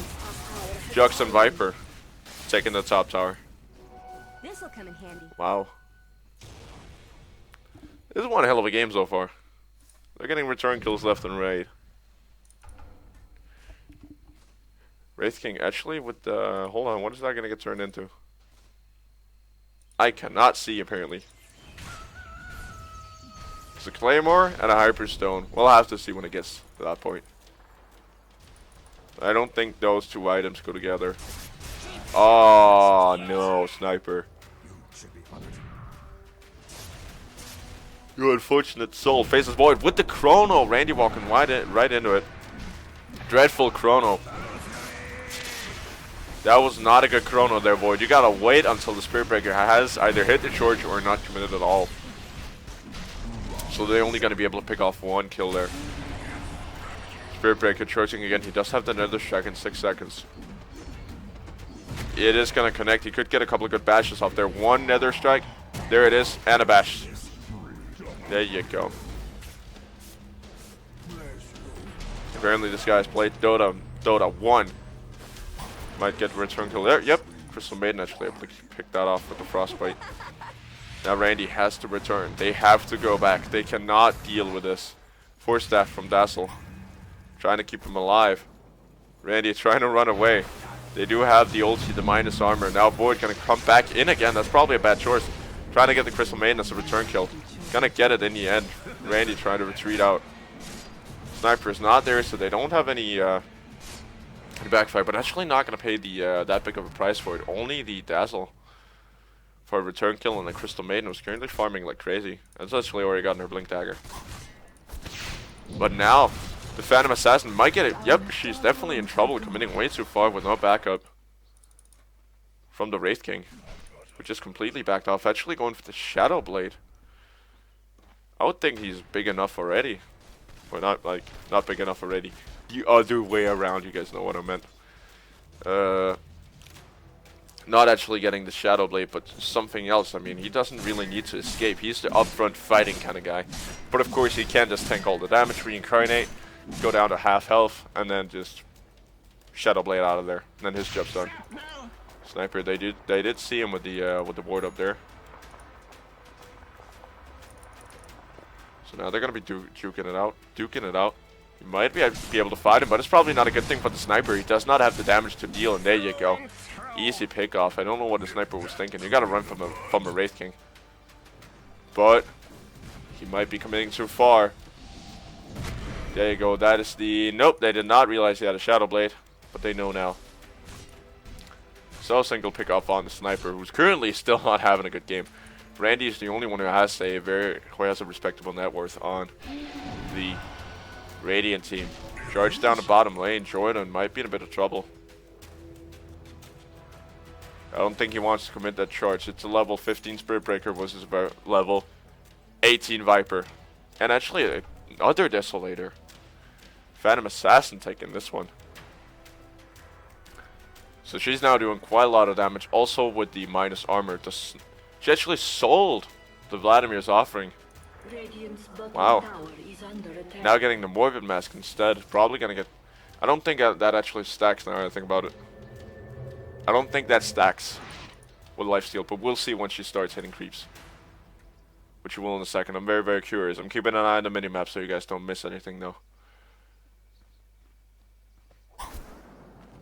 Jux and Viper taking the top tower. This'll come in handy. Wow. This is one hell of a game so far. They're getting return kills left and right. Wraith King actually with the... Hold on, what is that going to get turned into? I cannot see apparently. It's a Claymore and a Hyperstone. We'll have to see when it gets to that point. I don't think those 2 items go together. Oh no, Sniper. You unfortunate soul. Faces Void with the Chrono. Randy walking right into it. Dreadful Chrono. That was not a good Chrono there, Void. You gotta wait until the Spirit Breaker has either hit the charge or not committed at all. So they're only gonna be able to pick off 1 kill there. Spirit Breaker charging again. He does have the Nether Strike in 6 seconds. It is going to connect. He could get a couple of good bashes off there. 1 Nether Strike. There it is. And a bash. There you go. Apparently this guy's played Dota 1. Might get the return kill there. Yep. Crystal Maiden actually able to pick that off with the Frostbite. Now Randy has to return. They have to go back. They cannot deal with this. Force Staff from Dazzle. Trying to keep him alive. Randy trying to run away. They do have the ulti, the minus armor. Now Void gonna come back in again. That's probably a bad choice. Trying to get the Crystal Maiden as a return kill. Gonna get it in the end. Randy trying to retreat out. Sniper is not there, so they don't have any backfire. But actually not gonna pay the that big of a price for it. Only the Dazzle for a return kill, and the Crystal Maiden was currently farming like crazy. That's actually already gotten her Blink Dagger. But now, The Phantom Assassin might get it. Yep, she's definitely in trouble, committing way too far with no backup from the Wraith King, who just completely backed off. Actually going for the Shadow Blade. I would think he's big enough already. Or not, like, not big enough already. The other way around, you guys know what I meant. Not actually getting the Shadow Blade, but something else. I mean, he doesn't really need to escape. He's the upfront fighting kind of guy. But of course, he can just tank all the damage, reincarnate, go down to half health, and then just Shadow Blade out of there. And then his job's done. Sniper, they did see him with the ward up there. So now they're gonna be duking it out. You might be able to fight him, but it's probably not a good thing for the Sniper. He does not have the damage to deal, and there you go. Easy pick off. I don't know what the Sniper was thinking. You gotta run from a Wraith King. But he might be committing too far. There you go. That is the... Nope, they did not realize he had a Shadow Blade, but they know now. So single pick off on the Sniper, who's currently still not having a good game. Randy is the only one who has a respectable net worth on the Radiant team. Charge down the bottom lane. Jordan might be in a bit of trouble. I don't think he wants to commit that charge. It's a level 15 Spirit Breaker versus about level 18 Viper. And actually another Desolator. Phantom Assassin taking this one. So she's now doing quite a lot of damage. Also with the minus armor. She actually sold the Vladimir's offering. Wow. Now getting the Morbid Mask instead. Probably gonna get... I don't think that actually stacks now that I think about it. I don't think that stacks with lifesteal, but we'll see once she starts hitting creeps. Which you will in a second. I'm very, very curious. I'm keeping an eye on the minimap so you guys don't miss anything though.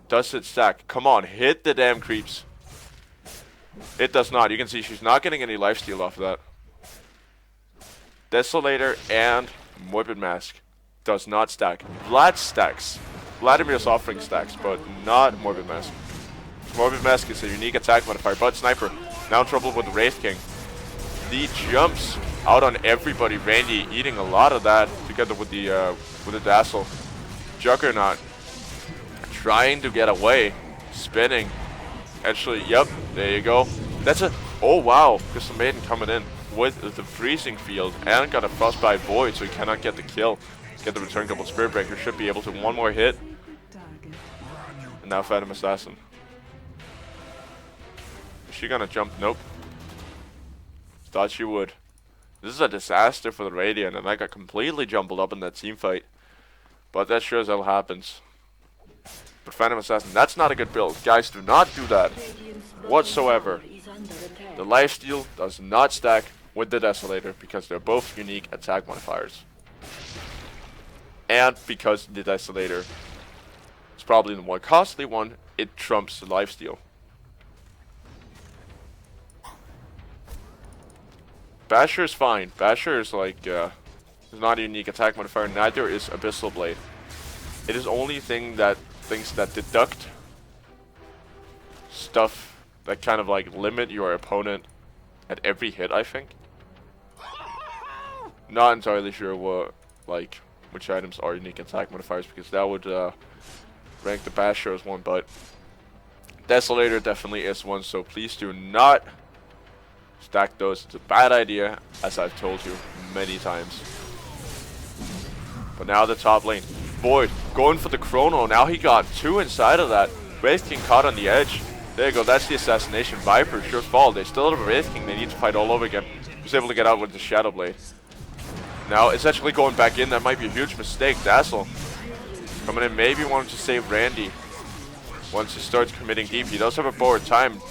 Does it stack? Come on, hit the damn creeps. It does not. You can see she's not getting any lifesteal off of that. Desolator and Morbid Mask does not stack. Vlad stacks. Vladimir's offering stacks, but not Morbid Mask. Morbid Mask is a unique attack modifier, but Sniper now in trouble with the Wraith King. The jumps out on everybody. Randy eating a lot of that together with the Dazzle. Juggernaut trying to get away, spinning. Actually, yep, there you go. That's a... Oh, wow. Crystal Maiden coming in with the freezing field and got a Frostbite Void, so he cannot get the kill. Get the return couple Spirit Breaker. Should be able to one more hit. And now Phantom Assassin. Is she gonna jump? Nope. Thought she would. This is a disaster for the Radiant, and I got completely jumbled up in that team fight. But that sure as hell happens. But Phantom Assassin, that's not a good build. Guys, do not do that whatsoever. The lifesteal does not stack with the Desolator because they're both unique attack modifiers. And because the Desolator is probably the more costly one, it trumps the lifesteal. Basher is fine. Basher is like, is not a unique attack modifier, neither is Abyssal Blade. It is only things that deduct stuff that kind of like limit your opponent at every hit, I think. Not entirely sure what, like, which items are unique attack modifiers, because that would rank the Basher as one, but Desolator definitely is one, so please do not stack those. It's a bad idea, as I've told you many times. But now the top lane. Void going for the Chrono. Now he got two inside of that. Wraith King caught on the edge. There you go. That's the assassination. Viper, sure fall. They still have a Wraith King. They need to fight all over again. He was able to get out with the Shadow Blade. Now it's actually going back in. That might be a huge mistake. Dazzle coming in. Maybe wanted to save Randy. Once he starts committing deep, he does have a forward time.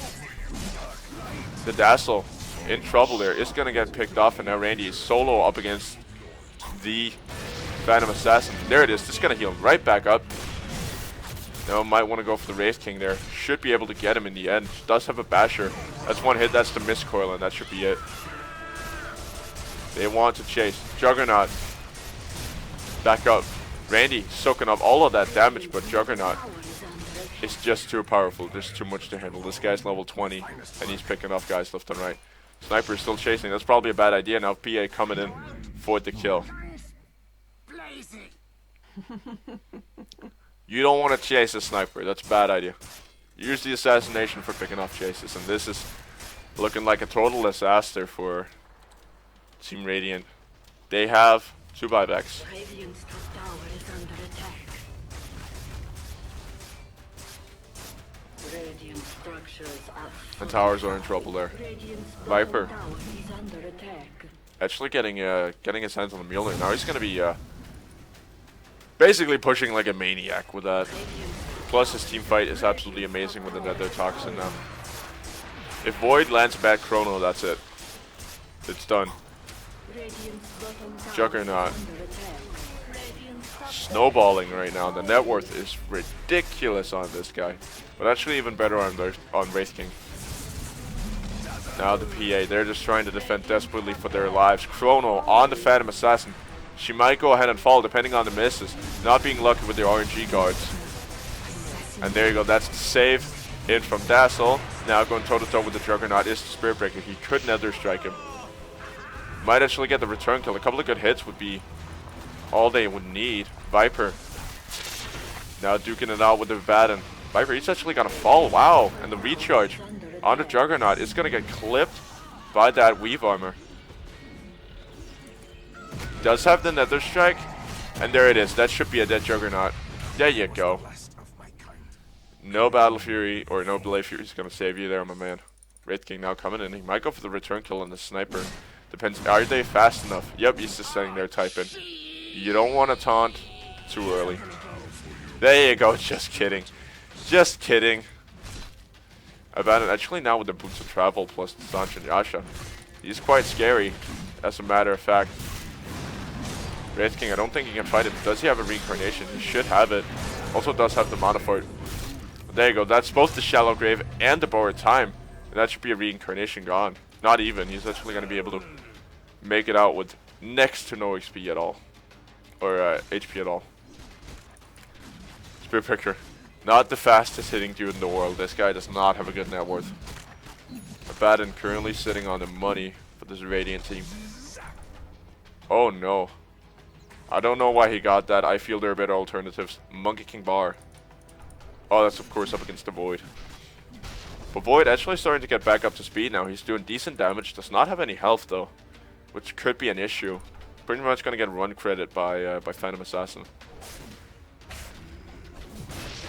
The Dazzle in trouble there. Is going to get picked off, and now Randy is solo up against the Phantom Assassin. There it is. This is going to heal him right back up. Now might want to go for the Wraith King there. Should be able to get him in the end. Does have a Basher. That's one hit. That's the Mistcoil, and that should be it. They want to chase. Juggernaut. Back up. Randy soaking up all of that damage, but Juggernaut is just too powerful. There's too much to handle. This guy's level 20, and he's picking off guys left and right. Sniper is still chasing. That's probably a bad idea. Now PA coming in for the kill. You don't want to chase a sniper. That's a bad idea. Use the assassination for picking off chases, and this is looking like a total disaster for Team Radiant. They have 2 buybacks. Radiant's top tower is under attack. Radiant structures are And towers are in trouble there. Radiant's Viper. bottom tower is under attack. Actually getting his hands on the Mjolnir. Now he's going to be basically pushing like a maniac with that. Plus his team fight is absolutely amazing with the Nether Toxin now. If Void lands a bad Chrono, that's it. It's done. Radiant's bottom tower Juggernaut. is under attack. Radiant's top Snowballing right now. The net worth is ridiculous on this guy. But actually even better on Wraith King. Now the PA, they're just trying to defend desperately for their lives. Chrono on the Phantom Assassin. She might go ahead and fall depending on the misses. Not being lucky with their RNG guards. And there you go, that's the save in from Dazzle. Now going toe to toe with the Juggernaut is the Spirit Breaker. He could Nether Strike him. Might actually get the return kill. A couple of good hits would be all they would need. Viper. Now duking it out with the Baton. Viper, he's actually gonna fall. Wow. And the recharge on the Juggernaut is gonna get clipped by that Weave Armor. Does have the Nether Strike. And there it is. That should be a dead Juggernaut. There you go. No Battle Fury or no Delay Fury is gonna save you there, my man. Wraith King now coming in. He might go for the return kill on the Sniper. Depends. Are they fast enough? Yep, he's just sitting there typing. You don't want to taunt too early. There you go. Just kidding. Just kidding. Abandon. Actually, now with the Boots of Travel plus the Sanch and Yasha, he's quite scary, as a matter of fact. Wraith King, I don't think he can fight him. Does he have a reincarnation? He should have it. Also does have the mana for it. There you go. That's both the Shallow Grave and the Borrowed Time. And that should be a reincarnation gone. Not even. He's actually going to be able to make it out with next to no XP at all. Or HP at all. Spirit Breaker. Not the fastest hitting dude in the world. This guy does not have a good net worth. Abaddon currently sitting on the money for this Radiant team. Oh no. I don't know why he got that. I feel there are better alternatives. Monkey King Bar. Oh, that's of course up against the Void. But Void actually starting to get back up to speed now. He's doing decent damage. Does not have any health though, which could be an issue. Pretty much going to get run credit by Phantom Assassin.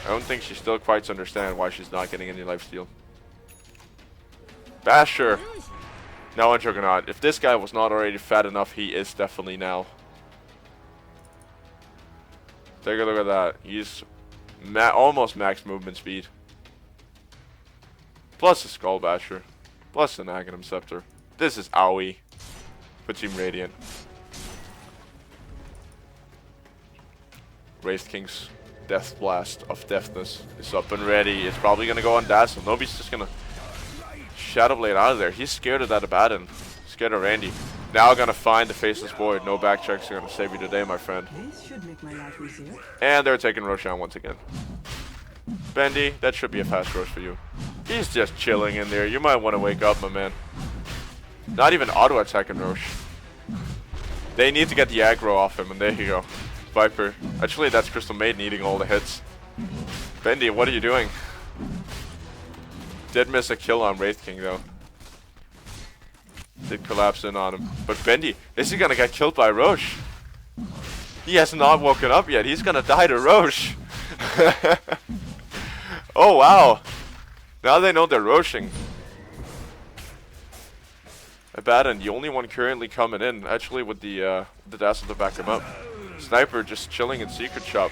I don't think she still quite understands why she's not getting any lifesteal. Basher. Now on Juggernaut. If this guy was not already fat enough, he is definitely now. Take a look at that. He's almost max movement speed. Plus a Skull Basher. Plus an Aghanim Scepter. This is owie for Team Radiant. Wraith King's Death Blast of Deafness is up and ready. It's probably going to go on Dazzle. Nobody's just going to Shadow Blade out of there. He's scared of that Abaddon. Scared of Randy. Now going to find the Faceless Void. No backchecks are going to save you today, my friend. This should make my life easier. And they're taking Roshan once again. Bendy, that should be a fast Rosh for you. He's just chilling in there. You might want to wake up, my man. Not even auto attacking Rosh. They need to get the aggro off him, and there you go. Viper. Actually, that's Crystal Maiden eating all the hits. Bendy, what are you doing? Did miss a kill on Wraith King, though. Did collapse in on him. But Bendy, is he going to get killed by Rosh? He has not woken up yet. He's going to die to Rosh. Oh, wow. Now they know they're Roshing. Abaddon, the only one currently coming in, actually with the Dazzle to back him up. Sniper just chilling in Secret Shop.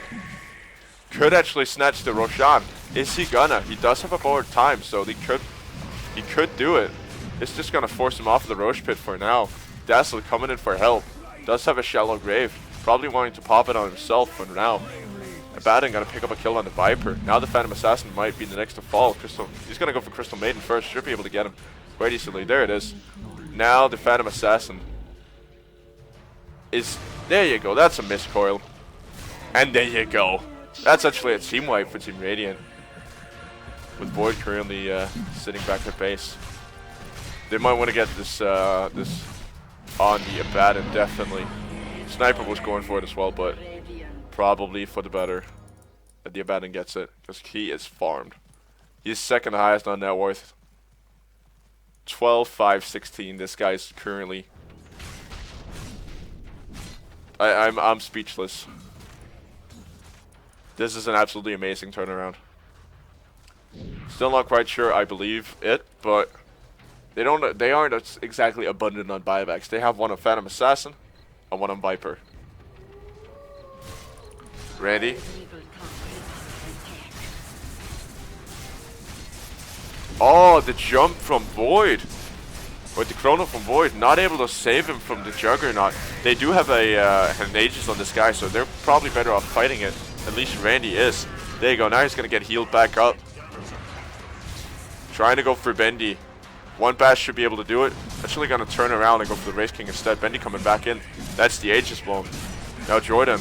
Could actually snatch the Roshan. Is he gonna? He does have a Borrowed Time, so he could do it. It's just gonna force him off the Rosh Pit for now. Dazzle coming in for help. Does have a Shallow Grave. Probably wanting to pop it on himself for now. Abaddon gonna pick up a kill on the Viper. Now the Phantom Assassin might be the next to fall. He's gonna go for Crystal Maiden first. Should be able to get him quite easily. There it is. Now the Phantom Assassin is... There you go. That's a miscoil. And there you go. That's actually a team wipe for Team Radiant. With Void currently sitting back at base. They might want to get this this on the Abaddon, definitely. Sniper was going for it as well, but probably for the better that the Abaddon gets it, because he is farmed. He's second highest on net worth. 12, 5, 16. This guy's currently. I'm speechless. This is an absolutely amazing turnaround. Still not quite sure I believe it, but they aren't exactly abundant on buybacks. They have one on Phantom Assassin and one on Viper. Randy. Oh, the jump from Void. Or the Chrono from Void. Not able to save him from the Juggernaut. They do have an Aegis on this guy, so they're probably better off fighting it. At least Randy is. There you go. Now he's going to get healed back up. Trying to go for Bendy. One bash should be able to do it. Actually going to turn around and go for the Wraith King instead. Bendy coming back in. That's the Aegis blown. Now Jordan.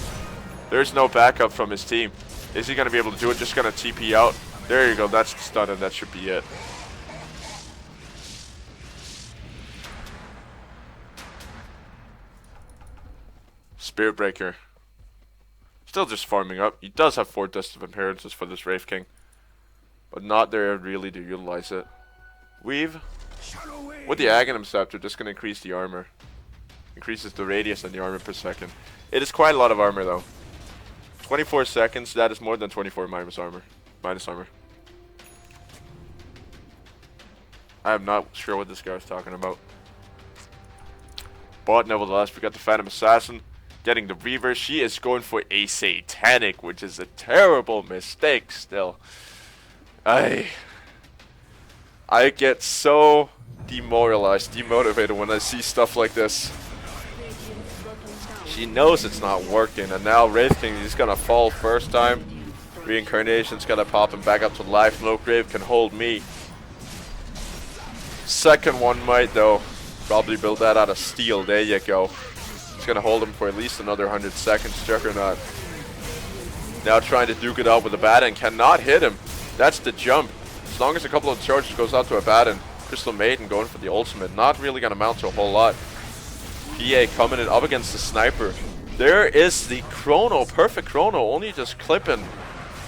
There's no backup from his team. Is he going to be able to do it? Just going to TP out. There you go. That's the stun, and that should be it. Spirit Breaker. Still just farming up. He does have 4 Dust of Inheritances for this Wraith King, but not there really to utilize it. Weave. With the Aghanim Scepter, just going to increase the armor. Increases the radius and the armor per second. It is quite a lot of armor though. 24 seconds, that is more than 24 minus armor. I am not sure what this guy is talking about. But nevertheless, we got the Phantom Assassin getting the Reaver. She is going for a Satanic, which is a terrible mistake still. I get so demotivated when I see stuff like this. She knows it's not working, and now Wraith King is gonna fall first time. Reincarnation's gonna pop him back up to life. No Grave can hold me. Second one might though. Probably build that out of steel. There you go. It's gonna hold him for at least another 100 seconds. Juggernaut now trying to duke it out with Abaddon. Cannot hit him. That's the jump. As long as a couple of charges goes out to Abaddon. Crystal Maiden going for the ultimate. Not really gonna mount to a whole lot. PA coming in up against the sniper. There is the Chrono. Perfect Chrono. Only just clipping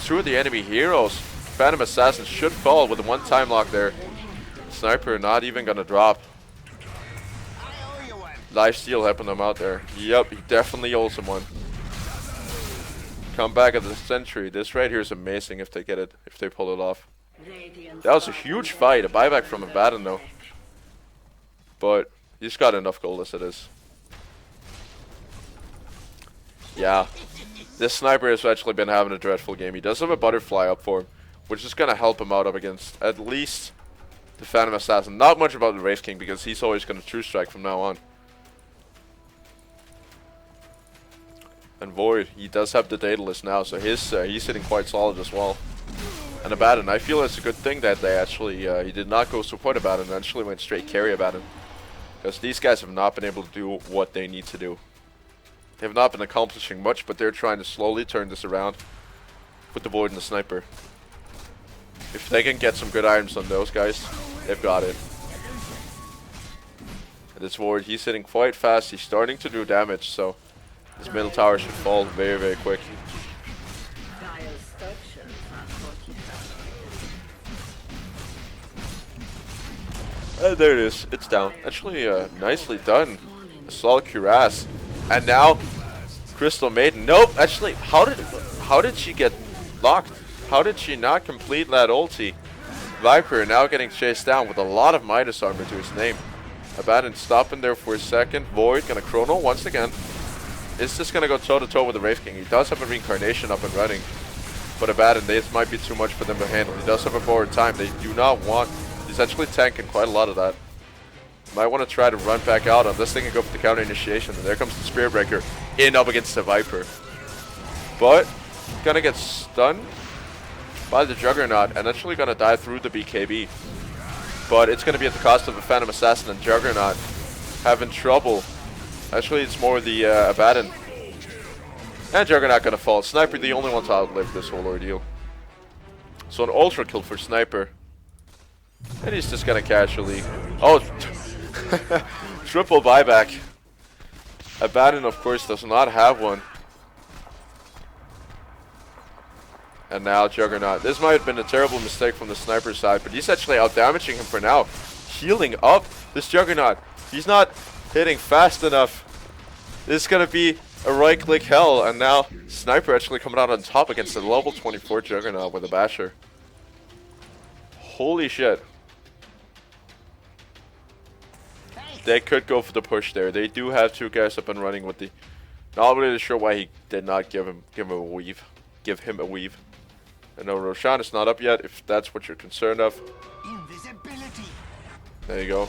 through the enemy heroes. Phantom Assassin should fall with a one time lock there. Sniper not even gonna drop. Lifesteal helping them out there. Yep, he definitely owes him one. Come back at the Sentry. This right here is amazing if they get it, if they pull it off. That was a huge fight. A buyback from Abaddon though. But he's got enough gold as it is. Yeah. This sniper has actually been having a dreadful game. He does have a butterfly up for him, which is going to help him out up against at least the Phantom Assassin. Not much about the Wraith King because he's always going to True Strike from now on. And Void, he does have the Daedalus now, so he's sitting quite solid as well. And Abaddon, I feel it's a good thing that they actually, he did not go support Abaddon, actually went straight carry Abaddon. Because these guys have not been able to do what they need to do. They have not been accomplishing much, but they're trying to slowly turn this around with the Void and the Sniper. If they can get some good items on those guys, they've got it. And this Void, he's hitting quite fast, he's starting to do damage, so this middle tower should fall very, very quick. There it is. It's down. Actually, nicely done. A solid cuirass. And now, Crystal Maiden. Nope. Actually, how did she get locked? How did she not complete that ulti? Viper now getting chased down with a lot of Midas armor to his name. Abaddon stopping there for a second. Void gonna Chrono once again. Is this gonna go toe to toe with the Wraith King? He does have a reincarnation up and running. But Abaddon, this might be too much for them to handle. He does have a forward time. They do not want. He's actually tanking quite a lot of that. Might want to try to run back out unless they can go for the counter initiation. And there comes the Spirit Breaker in up against the Viper. But gonna get stunned by the Juggernaut and actually gonna die through the BKB. But it's gonna be at the cost of a Phantom Assassin and Juggernaut having trouble. Actually, it's more the Abaddon. And Juggernaut gonna fall. Sniper the only one to outlive this whole ordeal. So an ultra kill for Sniper. And he's just gonna casually. Oh, triple buyback. Abaddon, of course, does not have one. And now Juggernaut. This might have been a terrible mistake from the sniper side, but he's actually out damaging him for now. Healing up this Juggernaut. He's not hitting fast enough. This is going to be a right click hell. And now Sniper actually coming out on top against the level 24 Juggernaut with a basher. Holy shit. They could go for the push there. They do have 2 guys up and running with the... Not really sure why he did not give him a weave. Give him a weave. I know Roshan is not up yet, if that's what you're concerned of. Invisibility. There you go.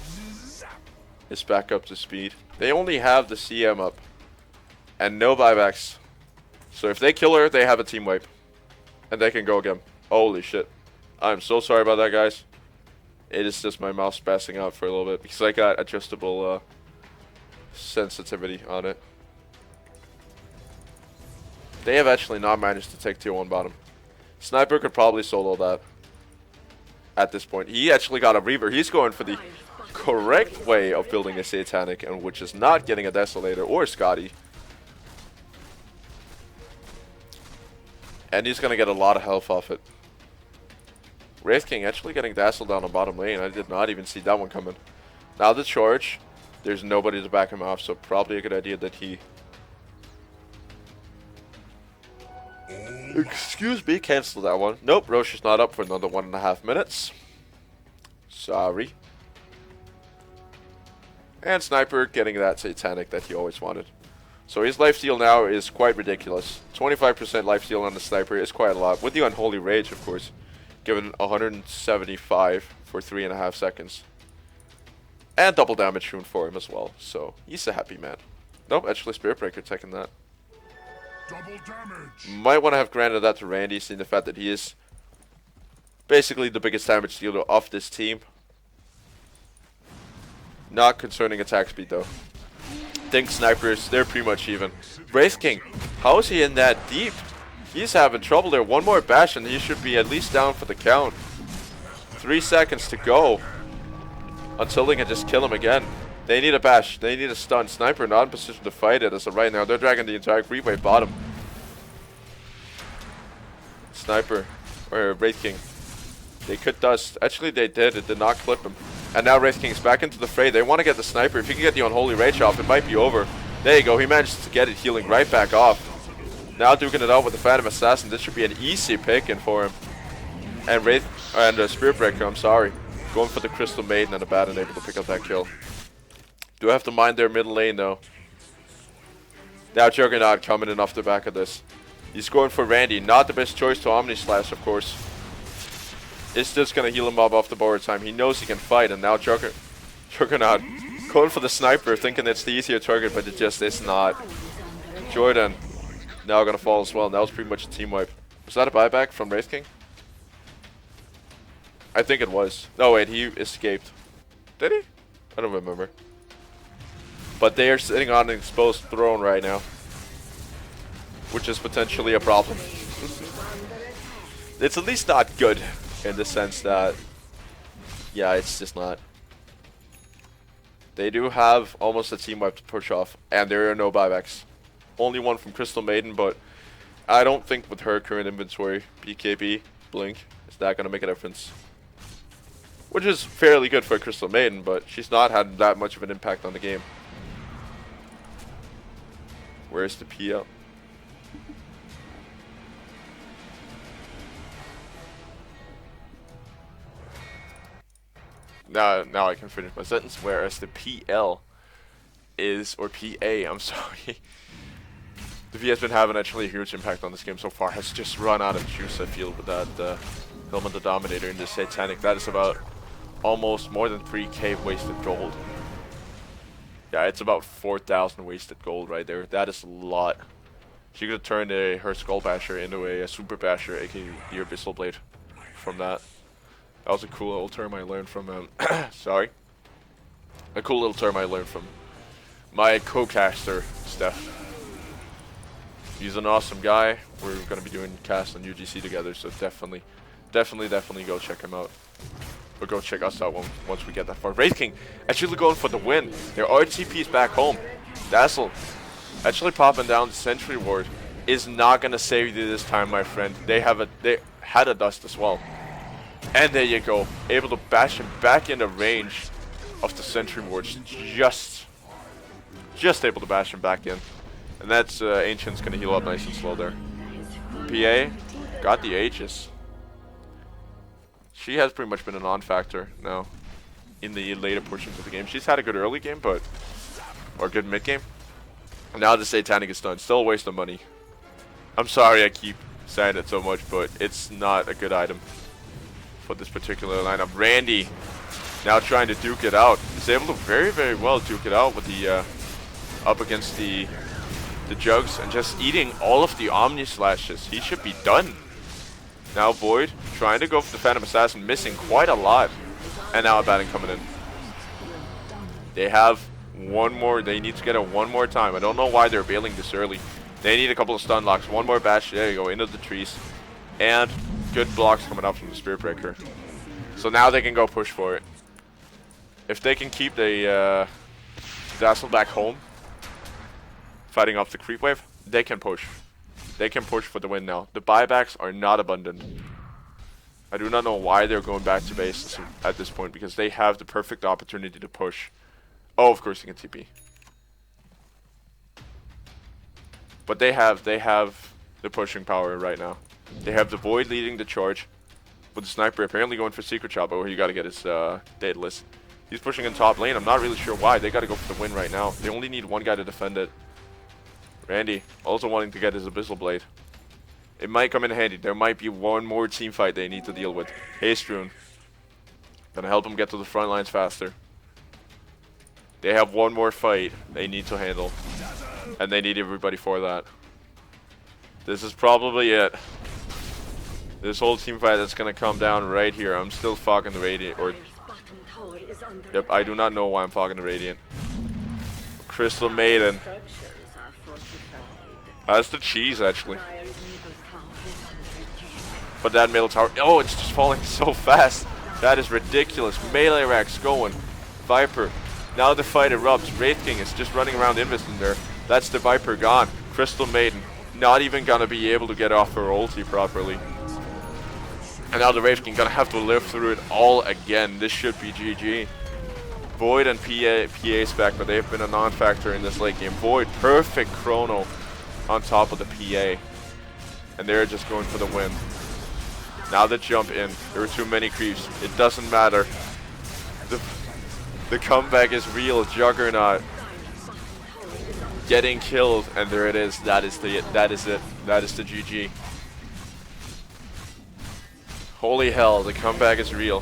It's back up to speed. They only have the CM up. And no buybacks. So if they kill her, they have a team wipe. And they can go again. Holy shit. I'm so sorry about that, guys. It is just my mouse spazzing out for a little bit. Because I got adjustable sensitivity on it. They have actually not managed to take tier 1 bottom. Sniper could probably solo that. At this point. He actually got a Reaver. He's going for the correct way of building a Satanic. And which is not getting a Desolator or Scotty. And he's going to get a lot of health off it. Wraith King actually getting Dazzled down on bottom lane. I did not even see that one coming. Now the charge. There's nobody to back him off. So probably a good idea that he... Excuse me, cancel that one. Nope, Roche is not up for another 1.5 minutes. Sorry. And Sniper getting that Satanic that he always wanted. So his lifesteal now is quite ridiculous. 25% lifesteal on the Sniper is quite a lot. With the Unholy Rage, of course. Given 175 for 3.5 seconds. And double damage rune for him as well. So he's a happy man. Nope, actually Spirit Breaker taking that. Double damage. Might want to have granted that to Randy, seeing the fact that he is basically the biggest damage dealer of this team. Not concerning attack speed though. Think snipers, they're pretty much even. Wraith King, how is he in that deep? He's having trouble there. One more bash and he should be at least down for the count. 3 seconds to go. Until they can just kill him again. They need a bash. They need a stun. Sniper not in position to fight it as of right now. They're dragging the entire freeway bottom. Sniper. Or Wraith King. They could dust. Actually, they did. It did not clip him. And now Wraith King's back into the fray. They want to get the Sniper. If he can get the Unholy Rage off, it might be over. There you go. He managed to get it, healing right back off. Now duking it out with the Phantom Assassin. This should be an easy pick in for him. And Spirit Breaker, I'm sorry. Going for the Crystal Maiden and a bat and able to pick up that kill. Do have to mind their middle lane though. Now Juggernaut coming in off the back of this. He's going for Randy. Not the best choice to Omni Slash, of course. It's just going to heal him up off the board time. He knows he can fight, and now Juggernaut going for the Sniper, thinking it's the easier target, but it just is not. Jordan now going to fall as well, and that was pretty much a team wipe. Was that a buyback from Wraith King? I think it was. No, wait, he escaped. Did he? I don't remember. But they are sitting on an exposed throne right now. Which is potentially a problem. It's at least not good. In the sense that... Yeah, it's just not. They do have almost a team wipe to push off. And there are no buybacks. Only one from Crystal Maiden, but... I don't think with her current inventory, BKB, Blink, is that going to make a difference. Which is fairly good for Crystal Maiden, but she's not had that much of an impact on the game. Where's the PL? Now I can finish my sentence. Whereas the PL is, or PA, I'm sorry. The V has been having actually a huge impact on this game so far. Has just run out of juice, I feel, with that Helmet the Dominator in the Satanic. That is about almost more than 3k wasted gold. Yeah, it's about 4,000 wasted gold right there. That is a lot. She could have turned her Skull Basher into a Super Basher, aka the Abyssal Blade, from that. That was a cool little term I learned from, sorry. A cool little term I learned from my co-caster, Steph. He's an awesome guy. We're going to be doing cast on UGC together, so definitely go check him out. Or go check us out once we get that far. Wraith King actually going for the win. Their RTP's back home. Dazzle actually popping down the Sentry Ward. is not gonna save you this time, my friend. They had a dust as well. And there you go. Able to bash him back into range of the sentry wards. Just able to bash him back in. And that's Ancient's gonna heal up nice and slow there. PA got the Aegis. She has pretty much been a non-factor now in the later portions of the game. She's had a good early game, or good mid game. Now the Satanic is done. Still a waste of money. I'm sorry I keep saying it so much, but it's not a good item for this particular lineup. Randy now trying to duke it out. He's able to very, very well duke it out with the up against the jugs and just eating all of the Omni Slashes. He should be done. Now Void trying to go for the Phantom Assassin, missing quite a lot. And now Abaddon coming in. They have one more. They need to get it one more time. I don't know why they're bailing this early. They need a couple of stun locks. One more bash. There you go. Into the trees. And good blocks coming up from the Spirit Breaker. So now they can go push for it. If they can keep the Dazzle back home, fighting off the creep wave, they can push. They can push for the win now. The buybacks are not abundant. I do not know why they're going back to base at this point, because they have the perfect opportunity to push. Oh, of course they can TP. But they have the pushing power right now. They have the Void leading the charge, with the Sniper apparently going for Secret Shot, but you gotta get his Daedalus. He's pushing in top lane. I'm not really sure why. They gotta go for the win right now. They only need one guy to defend it. Randy also wanting to get his Abyssal Blade. It might come in handy. There might be one more team fight they need to deal with. Haste Rune gonna help them get to the front lines faster. They have one more fight they need to handle, and they need everybody for that. This is probably it. This whole team fight that's gonna come down right here. I'm still fogging the Radiant, or yep, I do not know why I'm fogging the Radiant. Crystal Maiden. That's the cheese, actually. But that middle tower, oh, it's just falling so fast. That is ridiculous. Melee racks going. Viper. Now the fight erupts. Wraith King is just running around investing there. That's the Viper gone. Crystal Maiden not even gonna be able to get off her ulti properly. And now the Wraith King gonna have to live through it all again. This should be GG. Void and PA's back, but they've been a non-factor in this late game. Void, perfect chrono on top of the PA. And they're just going for the win. Now they jump in. There are too many creeps. It doesn't matter. The comeback is real. Juggernaut getting killed, and there it is. That is it. That is the GG. Holy hell, the comeback is real.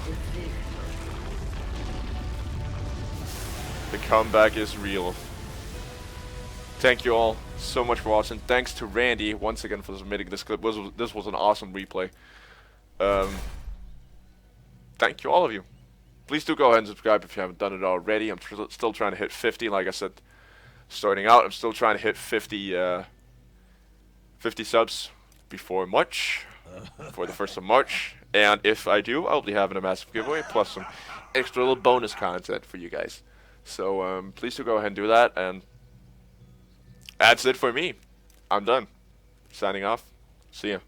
The comeback is real. Thank you all so much for watching. Thanks to Randy once again for submitting this clip. This was an awesome replay. Thank you, all of you. Please do go ahead and subscribe if you haven't done it already. I'm still trying to hit 50, like I said, starting out. I'm still trying to hit 50 subs before March, before the 1st of March. And if I do, I'll be having a massive giveaway, plus some extra little bonus content for you guys. So please do go ahead and do that. And that's it for me. I'm done. Signing off. See ya.